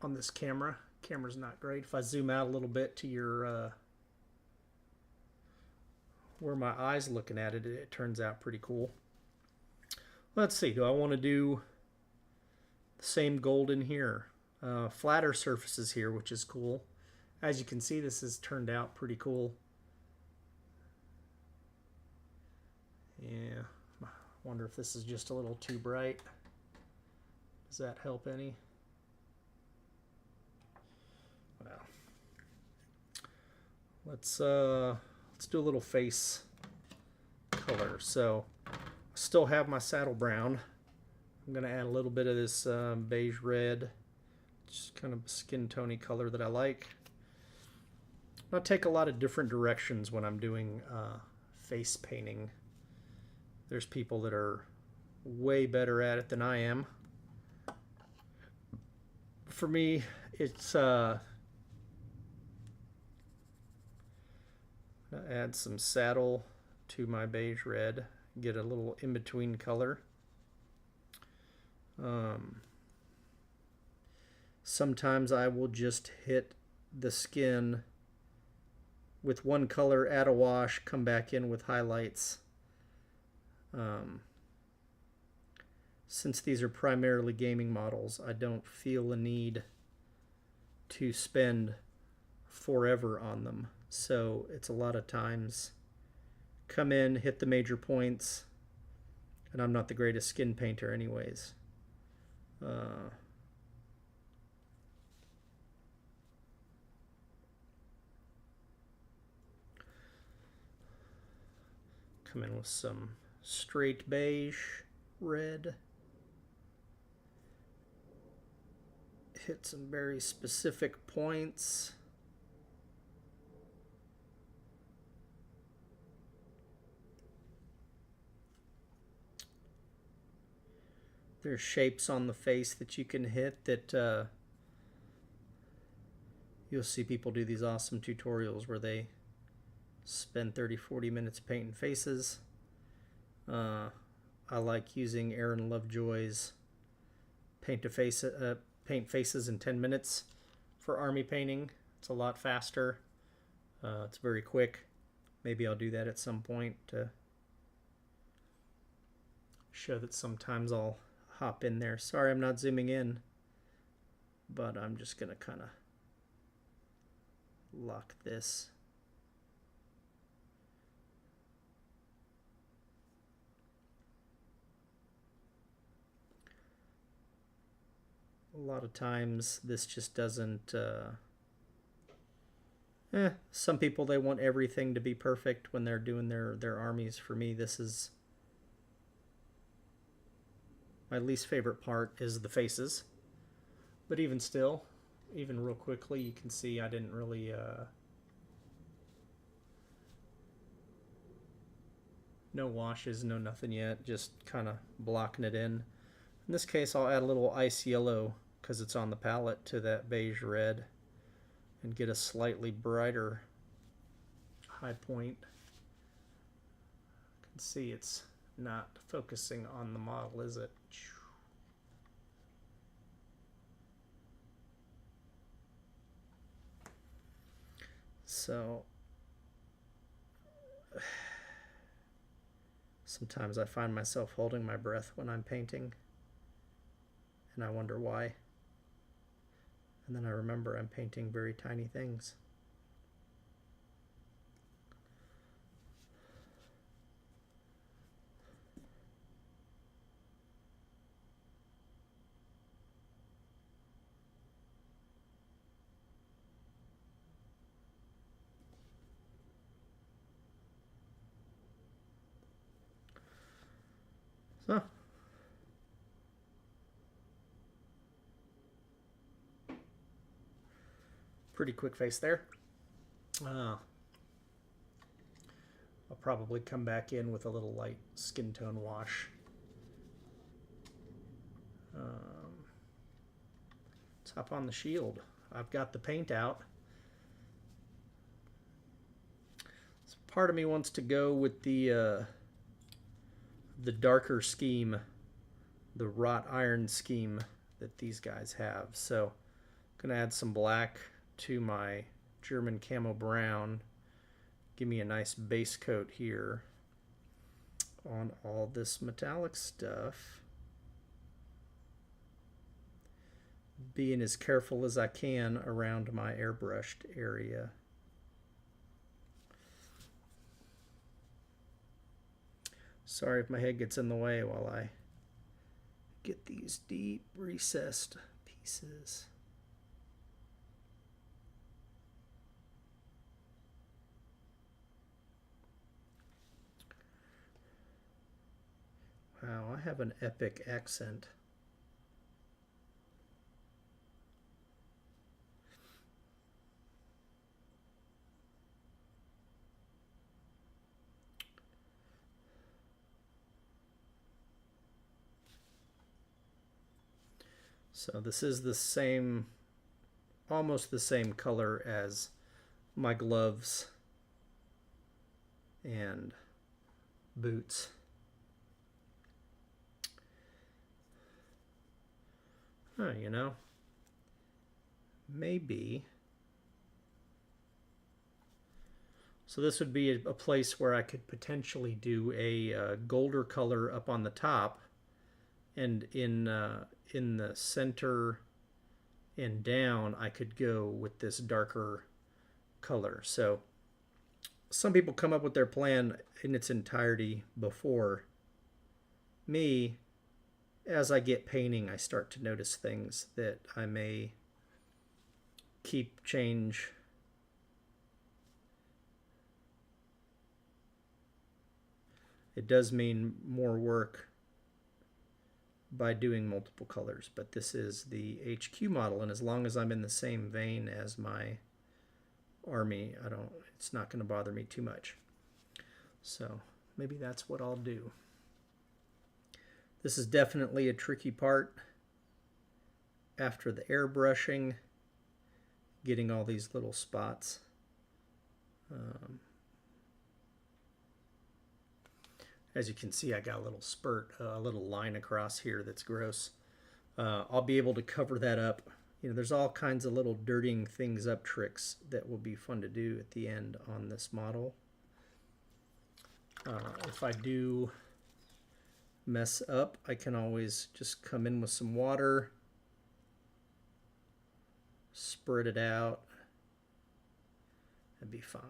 on this camera's not great. If I zoom out a little bit to your where my eye's looking at it, it turns out pretty cool. Let's see, do I want to do the same gold in here? Flatter surfaces here, which is cool. As you can see, this has turned out pretty cool. Yeah, I wonder if this is just a little too bright. Does that help any? Well, let's do a little face color. So I still have my saddle brown. I'm gonna add a little bit of this beige red, just kind of a skin tony color that I like. I take a lot of different directions when I'm doing face painting. There's people that are way better at it than I am. For me, it's add some saddle to my beige red, get a little in-between color. Sometimes I will just hit the skin with one color, add a wash, come back in with highlights. Since these are primarily gaming models, I don't feel a need to spend forever on them. So it's a lot of times come in, hit the major points, and I'm not the greatest skin painter anyways. Come in with some straight beige red. Hit some very specific points. There's shapes on the face that you can hit that you'll see people do these awesome tutorials where they spend 30-40 minutes painting faces. I like using Aaron Lovejoy's paint faces in 10 minutes for army painting. It's a lot faster. It's very quick. Maybe I'll do that at some point to show that sometimes I'll hop in there. Sorry, I'm not zooming in, but I'm just gonna kind of lock this. A lot of times this just doesn't some people, they want everything to be perfect when they're doing their armies. For me, this is my least favorite part, is the faces. But even still, even real quickly, you can see I didn't really no washes, no nothing yet, just kind of blocking it in. In this case, I'll add a little ice yellow because it's on the palette to that beige red and get a slightly brighter high point. You can see it's not focusing on the model, is it? So sometimes I find myself holding my breath when I'm painting, and I wonder why. And then I remember I'm painting very tiny things. So pretty quick face there. I'll probably come back in with a little light skin tone wash. Let's hop on the shield. I've got the paint out. So part of me wants to go with the darker scheme, the wrought iron scheme that these guys have. So I'm gonna add some black to my German camo brown. Give me a nice base coat here on all this metallic stuff. Being as careful as I can around my airbrushed area. Sorry if my head gets in the way while I get these deep recessed pieces. Wow, I have an epic accent. So this is the same, almost the same color as my gloves and boots. You know, maybe. So this would be a place where I could potentially do a golder color up on the top, and in the center and down I could go with this darker color. So some people come up with their plan in its entirety before me. As I get painting, I start to notice things that I may keep, change. It does mean more work by doing multiple colors, but this is the HQ model, and as long as I'm in the same vein as my army, it's not going to bother me too much. So maybe that's what I'll do. This is definitely a tricky part after the airbrushing, getting all these little spots. As you can see, I got a little spurt, a little line across here that's gross. I'll be able to cover that up. You know, there's all kinds of little dirtying things up tricks that will be fun to do at the end on this model. If I do mess up, I can always just come in with some water, spread it out, and be fine.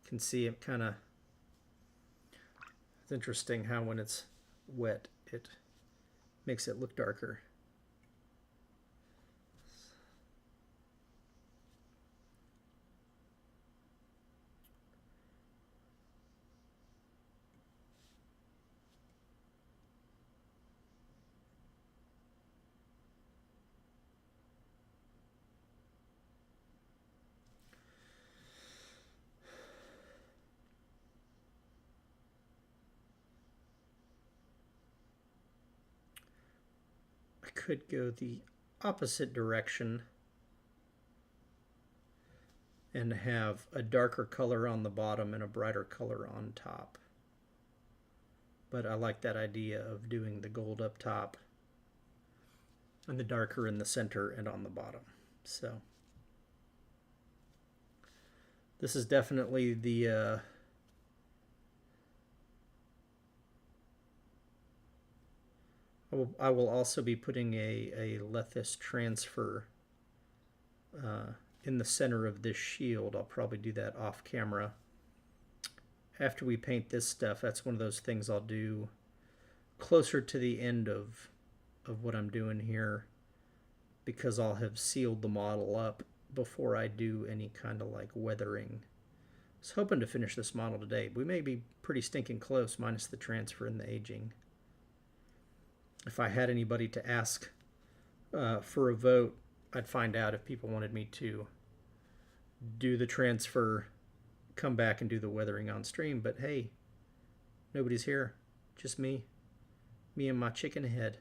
You can see it kind of, it's interesting how when it's wet it makes it look darker. I could go the opposite direction and have a darker color on the bottom and a brighter color on top. But I like that idea of doing the gold up top and the darker in the center and on the bottom. So this is definitely the I will also be putting a Lethis transfer in the center of this shield. I'll probably do that off camera. After we paint this stuff, that's one of those things I'll do closer to the end of what I'm doing here, because I'll have sealed the model up before I do any kind of like weathering. I was hoping to finish this model today. We may be pretty stinking close, minus the transfer and the aging. If I had anybody to ask for a vote, I'd find out if people wanted me to do the transfer, come back and do the weathering on stream. But hey, nobody's here. Just me and my chicken head.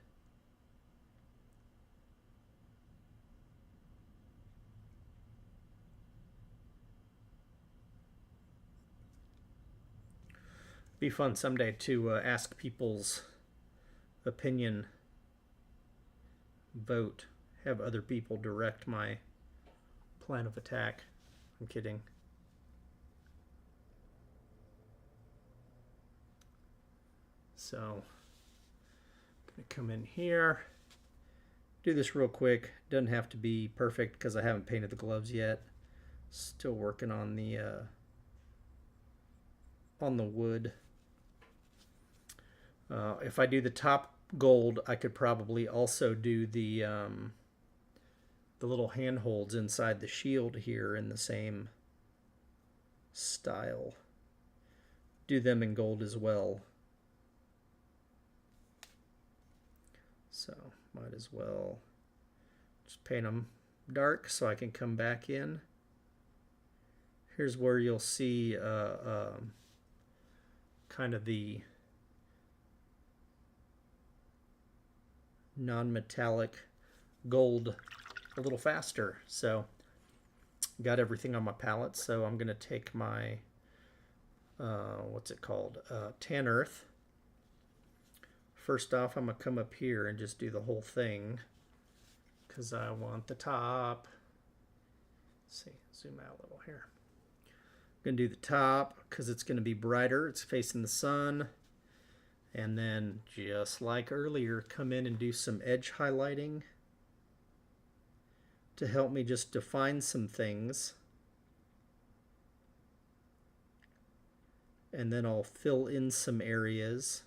Be fun someday to ask people's opinion, vote, have other people direct my plan of attack. I'm kidding. So I'm gonna come in here, do this real quick. Doesn't have to be perfect because I haven't painted the gloves yet. Still working on the wood. If I do the top gold, I could probably also do the little handholds inside the shield here in the same style. Do them in gold as well. So might as well just paint them dark so I can come back in. Here's where you'll see kind of the non-metallic gold a little faster. So got everything on my palette, so I'm going to take my what's it called, tan earth. First off, I'm going to come up here and just do the whole thing because I want the top. Let's see, zoom out a little here. I'm going to do the top because it's going to be brighter. It's facing the sun. And then, just like earlier, come in and do some edge highlighting to help me just define some things. And then I'll fill in some areas.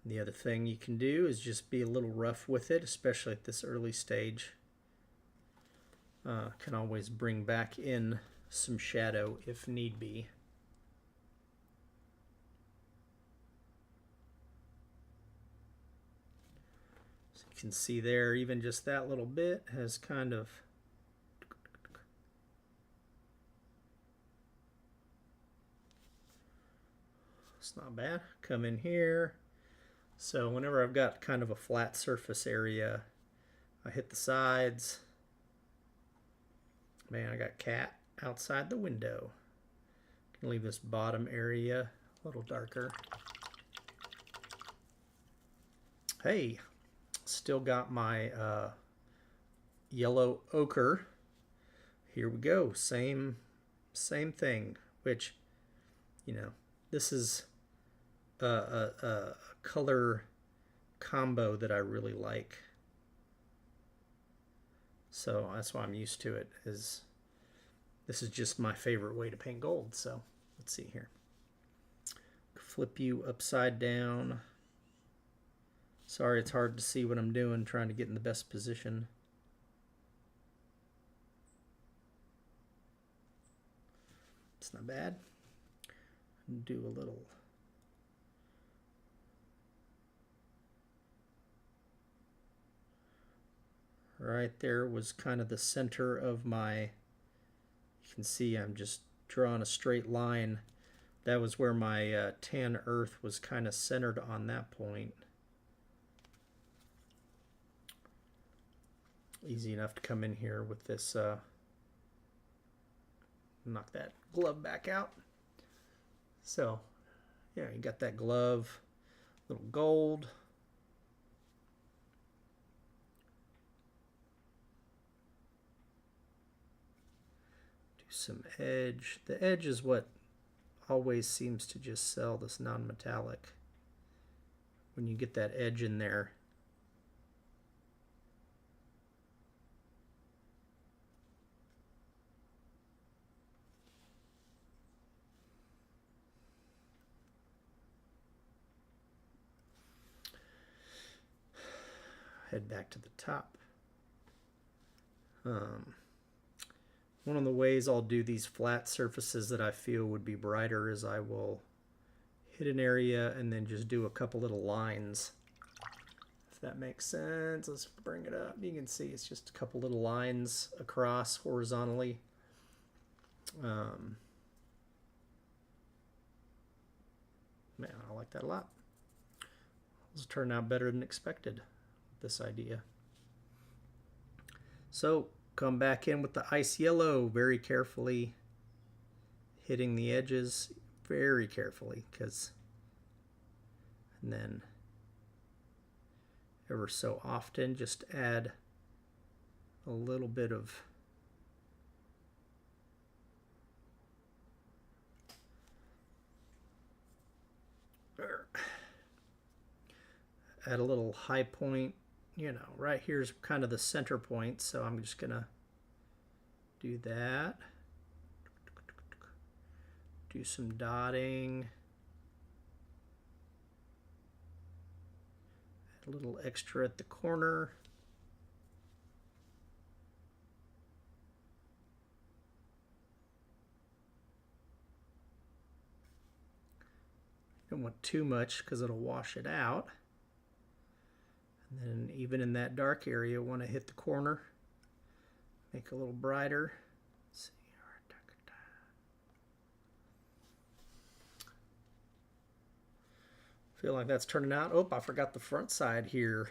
The other thing you can do is just be a little rough with it, especially at this early stage. Can always bring back in some shadow if need be. So you can see there, even just that little bit has kind of it's not bad. Come in here. So whenever I've got kind of a flat surface area, I hit the sides. Man, I got cat outside the window. Can leave this bottom area a little darker. Hey, still got my yellow ochre. Here we go. Same thing. Which, you know, this is a color combo that I really like. So that's why I'm used to it. This is just my favorite way to paint gold. So let's see here. Flip you upside down. Sorry, it's hard to see what I'm doing, trying to get in the best position. It's not bad. Do a little. Right there was kind of the center of my, you can see I'm just drawing a straight line. That was where my tan earth was kind of centered on that point. Easy enough to come in here with this, knock that glove back out. So, yeah, you got that glove, little gold. Some edge. The edge is what always seems to just sell this non-metallic. When you get that edge in there. Head back to the top. One of the ways I'll do these flat surfaces that I feel would be brighter is I will hit an area and then just do a couple little lines. If that makes sense, let's bring it up. You can see it's just a couple little lines across horizontally. Man, I like that a lot. This turned out better than expected, this idea. So, come back in with the ice yellow very carefully, hitting the edges very carefully, and then ever so often just add a little bit of add a little high point. You know, right here's kind of the center point, so I'm just gonna do that. Do some dotting. Add a little extra at the corner. Don't want too much because it'll wash it out. And then even in that dark area, want to hit the corner, make it a little brighter. Let's see. Feel like that's turning out. Oh, I forgot the front side here.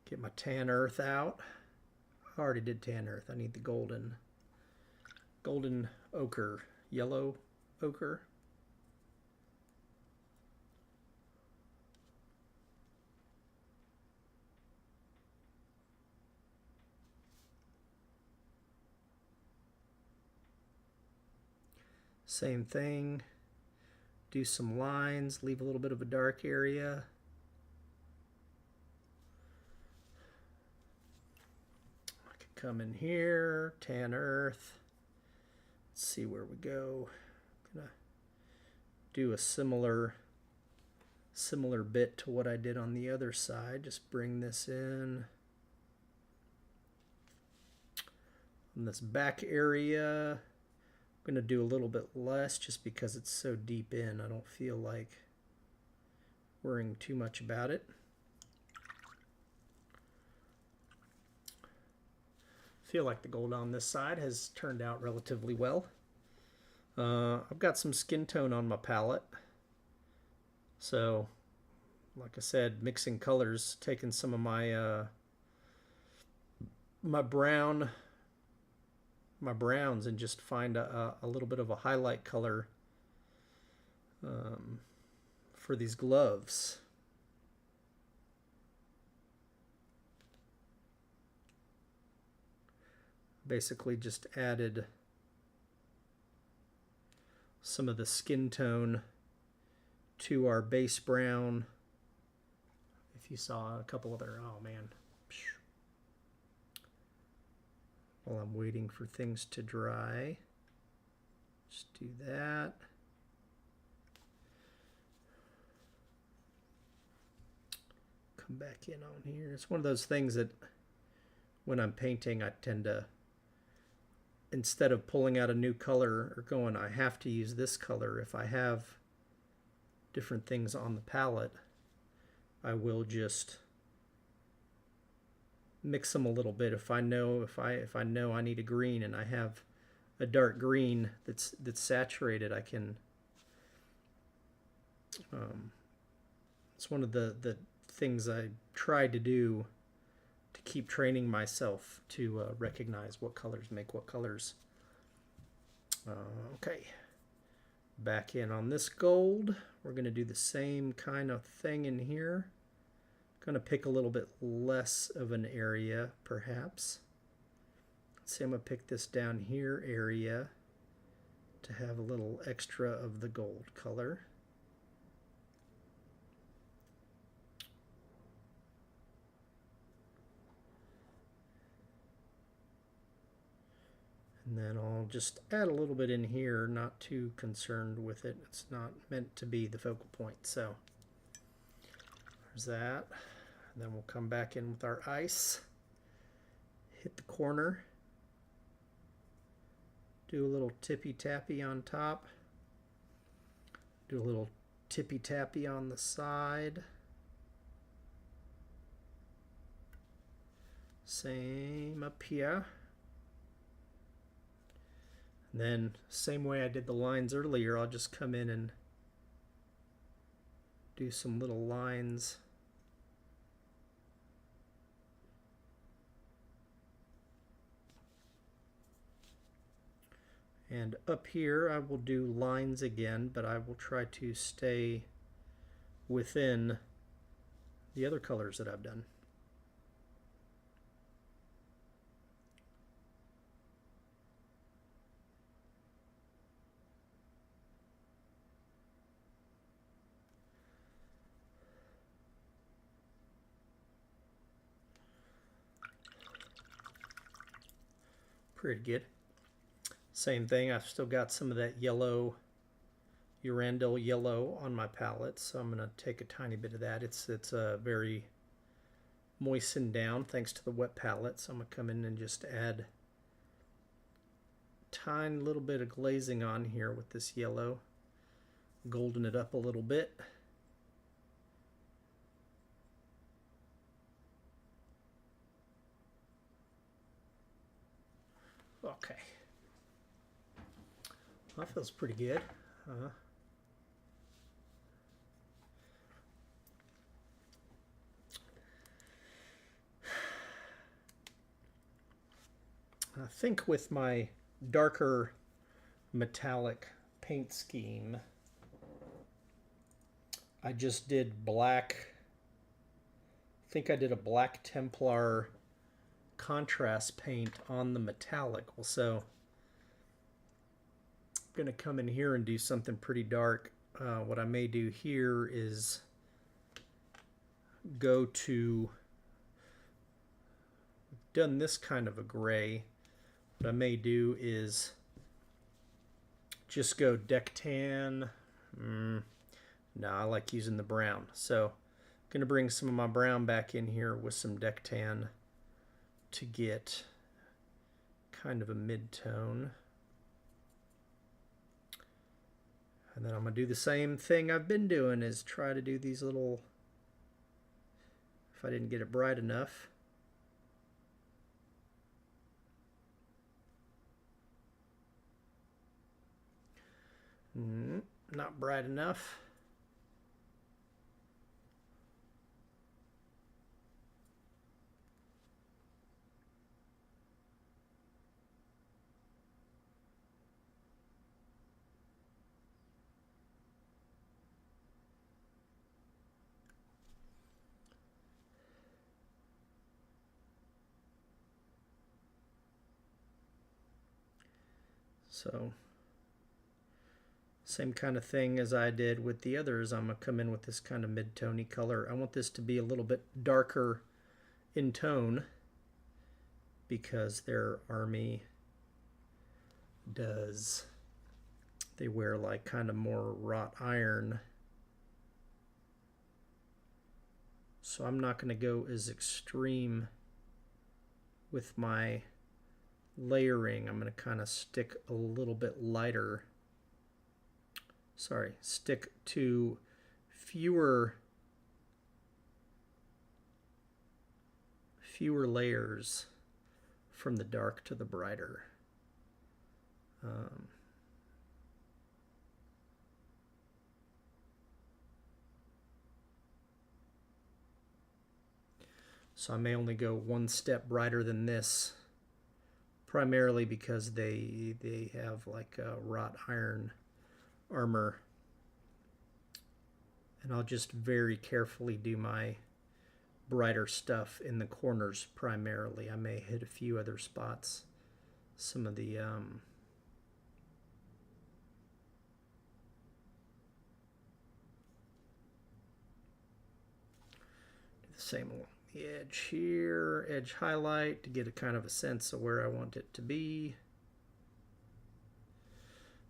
Get my tan earth out. I already did tan earth. I need the golden ochre, yellow ochre. Same thing. Do some lines, leave a little bit of a dark area. I can come in here, tan earth. Let's see where we go. I'm gonna do a similar bit to what I did on the other side. Just bring this in. On this back area, I'm going to do a little bit less just because it's so deep in. I don't feel like worrying too much about it. Feel like the gold on this side has turned out relatively well. I've got some skin tone on my palette. So, like I said, mixing colors, taking some of my my browns and just find a little bit of a highlight color for these gloves. Basically just added some of the skin tone to our base brown. If you saw a couple other, oh man. While I'm waiting for things to dry, just do that. Come back in on here. It's one of those things that when I'm painting, I tend to, instead of pulling out a new color or going, I have to use this color, if I have different things on the palette, I will just mix them a little bit. If I know I need a green and I have a dark green that's saturated, I can. It's one of the things I try to do to keep training myself to recognize what colors make what colors. Okay, back in on this gold. We're going to do the same kind of thing in here. Going to pick a little bit less of an area, perhaps. Let's see, I'm going to pick this down here area to have a little extra of the gold color. And then I'll just add a little bit in here, not too concerned with it. It's not meant to be the focal point. So there's that. And then we'll come back in with our ice. Hit the corner. Do a little tippy-tappy on top. Do a little tippy-tappy on the side. Same up here. And then, same way I did the lines earlier, I'll just come in and do some little lines. And up here, I will do lines again, but I will try to stay within the other colors that I've done. Pretty good. Same thing, I've still got some of that yellow, Urandel yellow on my palette, so I'm going to take a tiny bit of that. It's very moistened down thanks to the wet palette, so I'm going to come in and just add a tiny little bit of glazing on here with this yellow, golden it up a little bit. Okay. That feels pretty good. I think with my darker metallic paint scheme, I just did black. I think I did a black Templar contrast paint on the metallic. Well, so I'm going to come in here and do something pretty dark. What I may do here is go to, done this kind of a gray. What I may do is just go deck tan. No, I like using the brown. So I'm going to bring some of my brown back in here with some deck tan to get kind of a mid-tone. And then I'm going to do the same thing I've been doing, is try to do these little, if I didn't get it bright enough. Not bright enough. So same kind of thing as I did with the others. I'm going to come in with this kind of mid-tony color. I want this to be a little bit darker in tone because their army does. They wear like kind of more wrought iron. So I'm not going to go as extreme with my layering. I'm going to kind of stick a little bit lighter. Sorry, stick to fewer layers from the dark to the brighter. So I may only go one step brighter than this, primarily because they have like a wrought iron armor. And I'll just very carefully do my brighter stuff in the corners primarily. I may hit a few other spots. Some of the same along the edge here, edge highlight to get a kind of a sense of where I want it to be.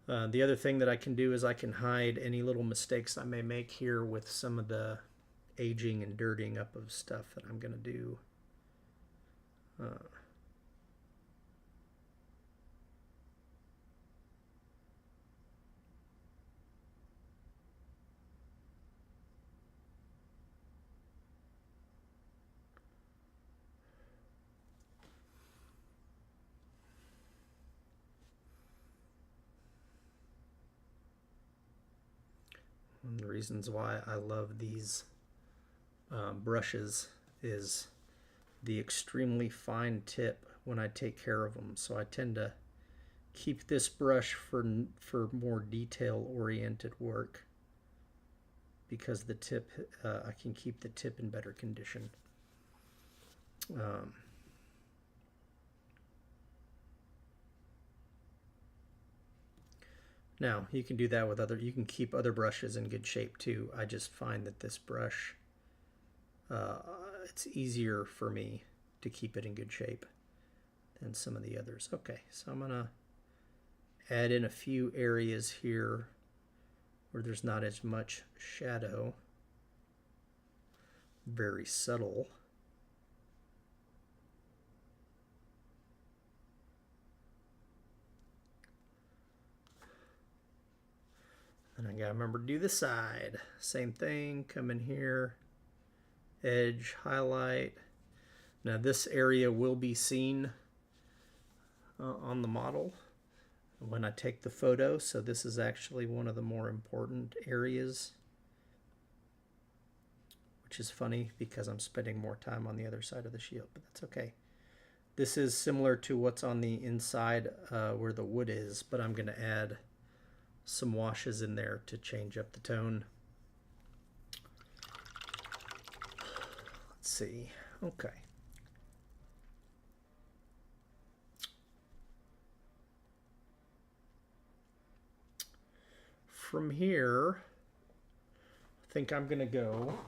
The other thing that I can do is I can hide any little mistakes I may make here with some of the aging and dirtying up of stuff that I'm going to do. One of the reasons why I love these brushes is the extremely fine tip when I take care of them. So I tend to keep this brush for more detail-oriented work because the tip, I can keep the tip in better condition. Now, you can do that with you can keep other brushes in good shape too. I just find that this brush, it's easier for me to keep it in good shape than some of the others. Okay, so I'm gonna add in a few areas here where there's not as much shadow. Very subtle. And I gotta remember to do the side. Same thing, come in here, edge, highlight. Now this area will be seen on the model when I take the photo, so this is actually one of the more important areas, which is funny because I'm spending more time on the other side of the shield, but that's okay. This is similar to what's on the inside where the wood is, but I'm going to add some washes in there to change up the tone. Let's see. Okay. From here, I think I'm going to go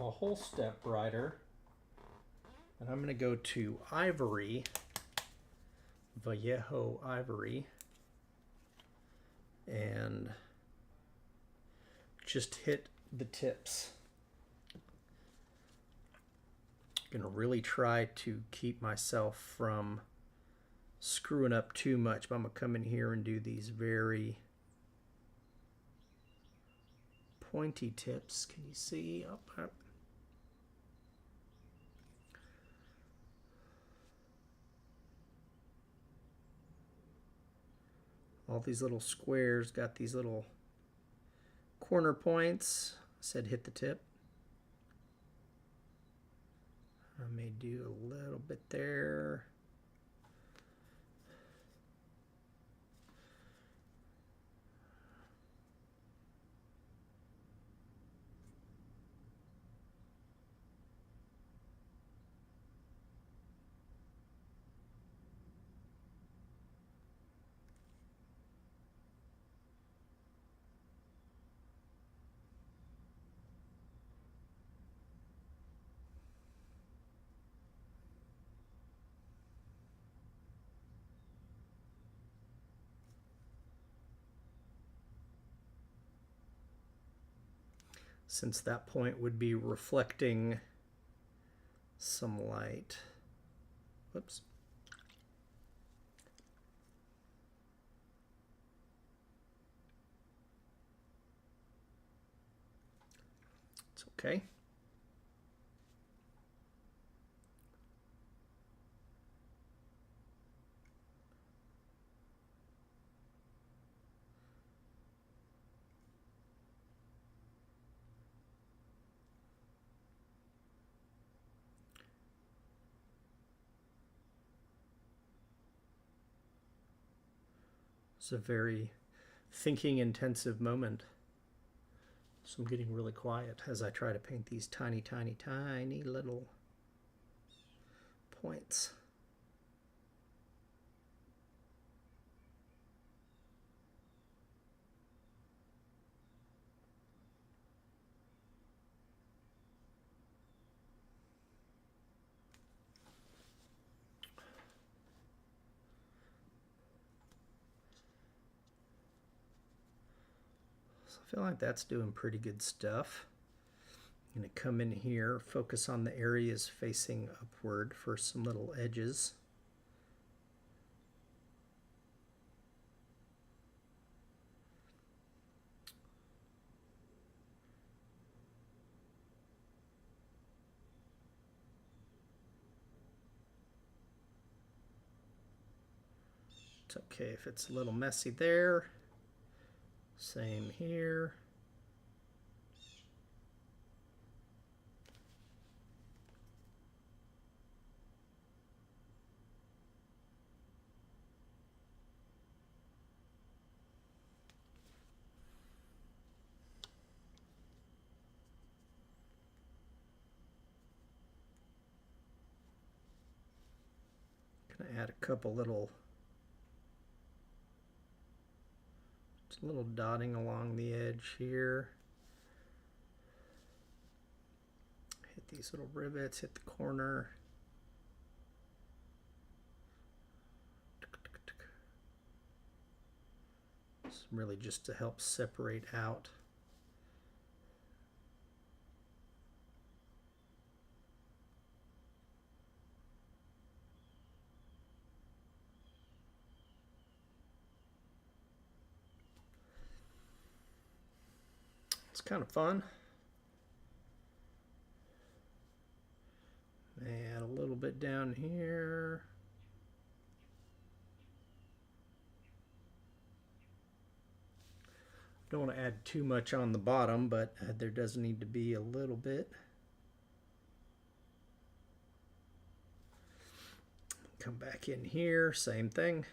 a whole step brighter. And I'm going to go to Ivory, Vallejo Ivory, and just hit the tips. I'm going to really try to keep myself from screwing up too much, but I'm going to come in here and do these very pointy tips. Can you see? Up. All these little squares got these little corner points. I said hit the tip. I may do a little bit there. Since that point would be reflecting some light. Whoops. It's okay. It's a very thinking intensive moment. So I'm getting really quiet as I try to paint these tiny, tiny, tiny little points. I feel like that's doing pretty good stuff. I'm going to come in here, focus on the areas facing upward for some little edges. It's okay if it's a little messy there. Same here. Gonna add a couple little dotting along the edge here. Hit these little rivets, hit the corner. It's really just to help separate out. It's kind of fun. Add a little bit down here. Don't want to add too much on the bottom, but there does need to be a little bit. come back in here, same thing.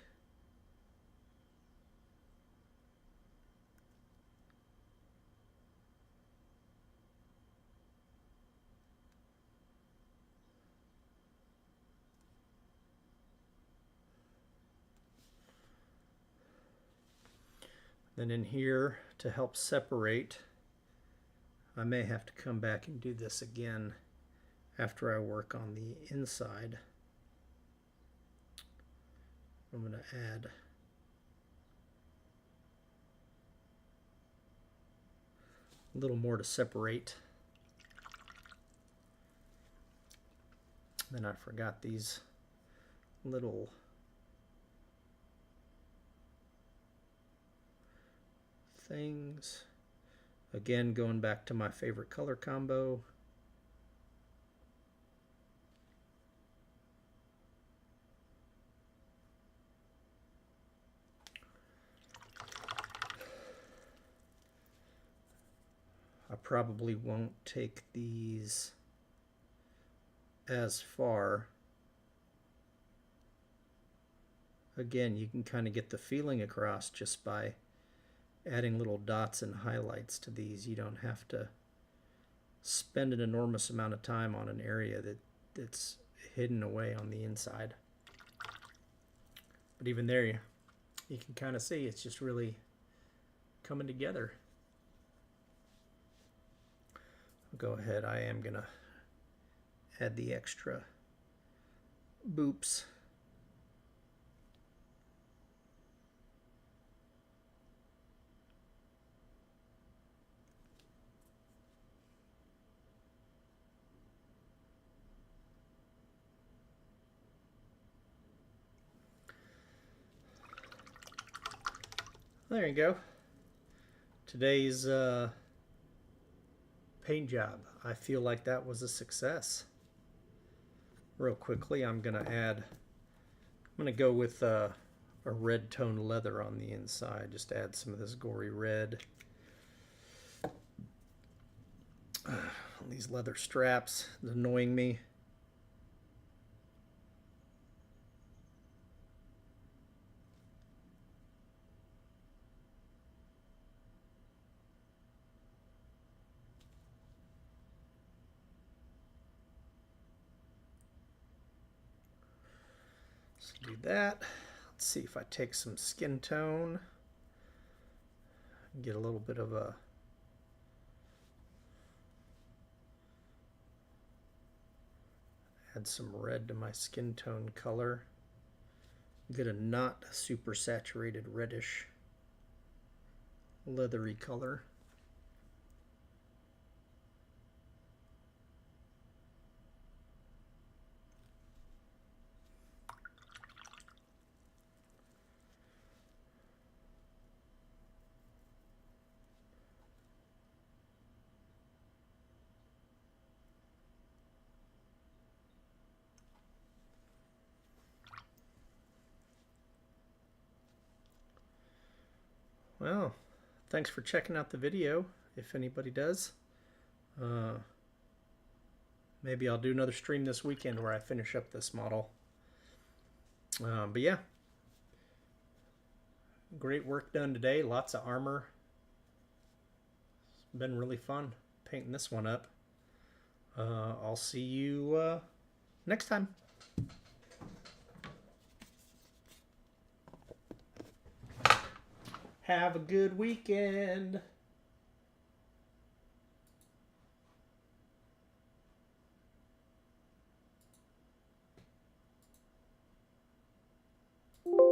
Then in here, to help separate, I may have to come back and do this again after I work on the inside. I'm going to add a little more to separate. Then I forgot these little things. Again, going back to my favorite color combo. I probably won't take these as far. Again, you can kind of get the feeling across just by adding little dots and highlights to these. You don't have to spend an enormous amount of time on an area that's hidden away on the inside. But even there, you can kind of see it's just really coming together. I'll go ahead, I am gonna add the extra boops. There you go. Today's paint job. I feel like that was a success. Real quickly, I'm gonna go with a red tone leather on the inside. Just add some of this gory red. These leather straps, it's annoying me. Do that. Let's see if I take some skin tone, get a little bit of a add some red to my skin tone color, get a not super saturated reddish leathery color. Well, thanks for checking out the video, if anybody does. Maybe I'll do another stream this weekend where I finish up this model. But yeah, great work done today. Lots of armor. It's been really fun painting this one up. I'll see you next time. Have a good weekend.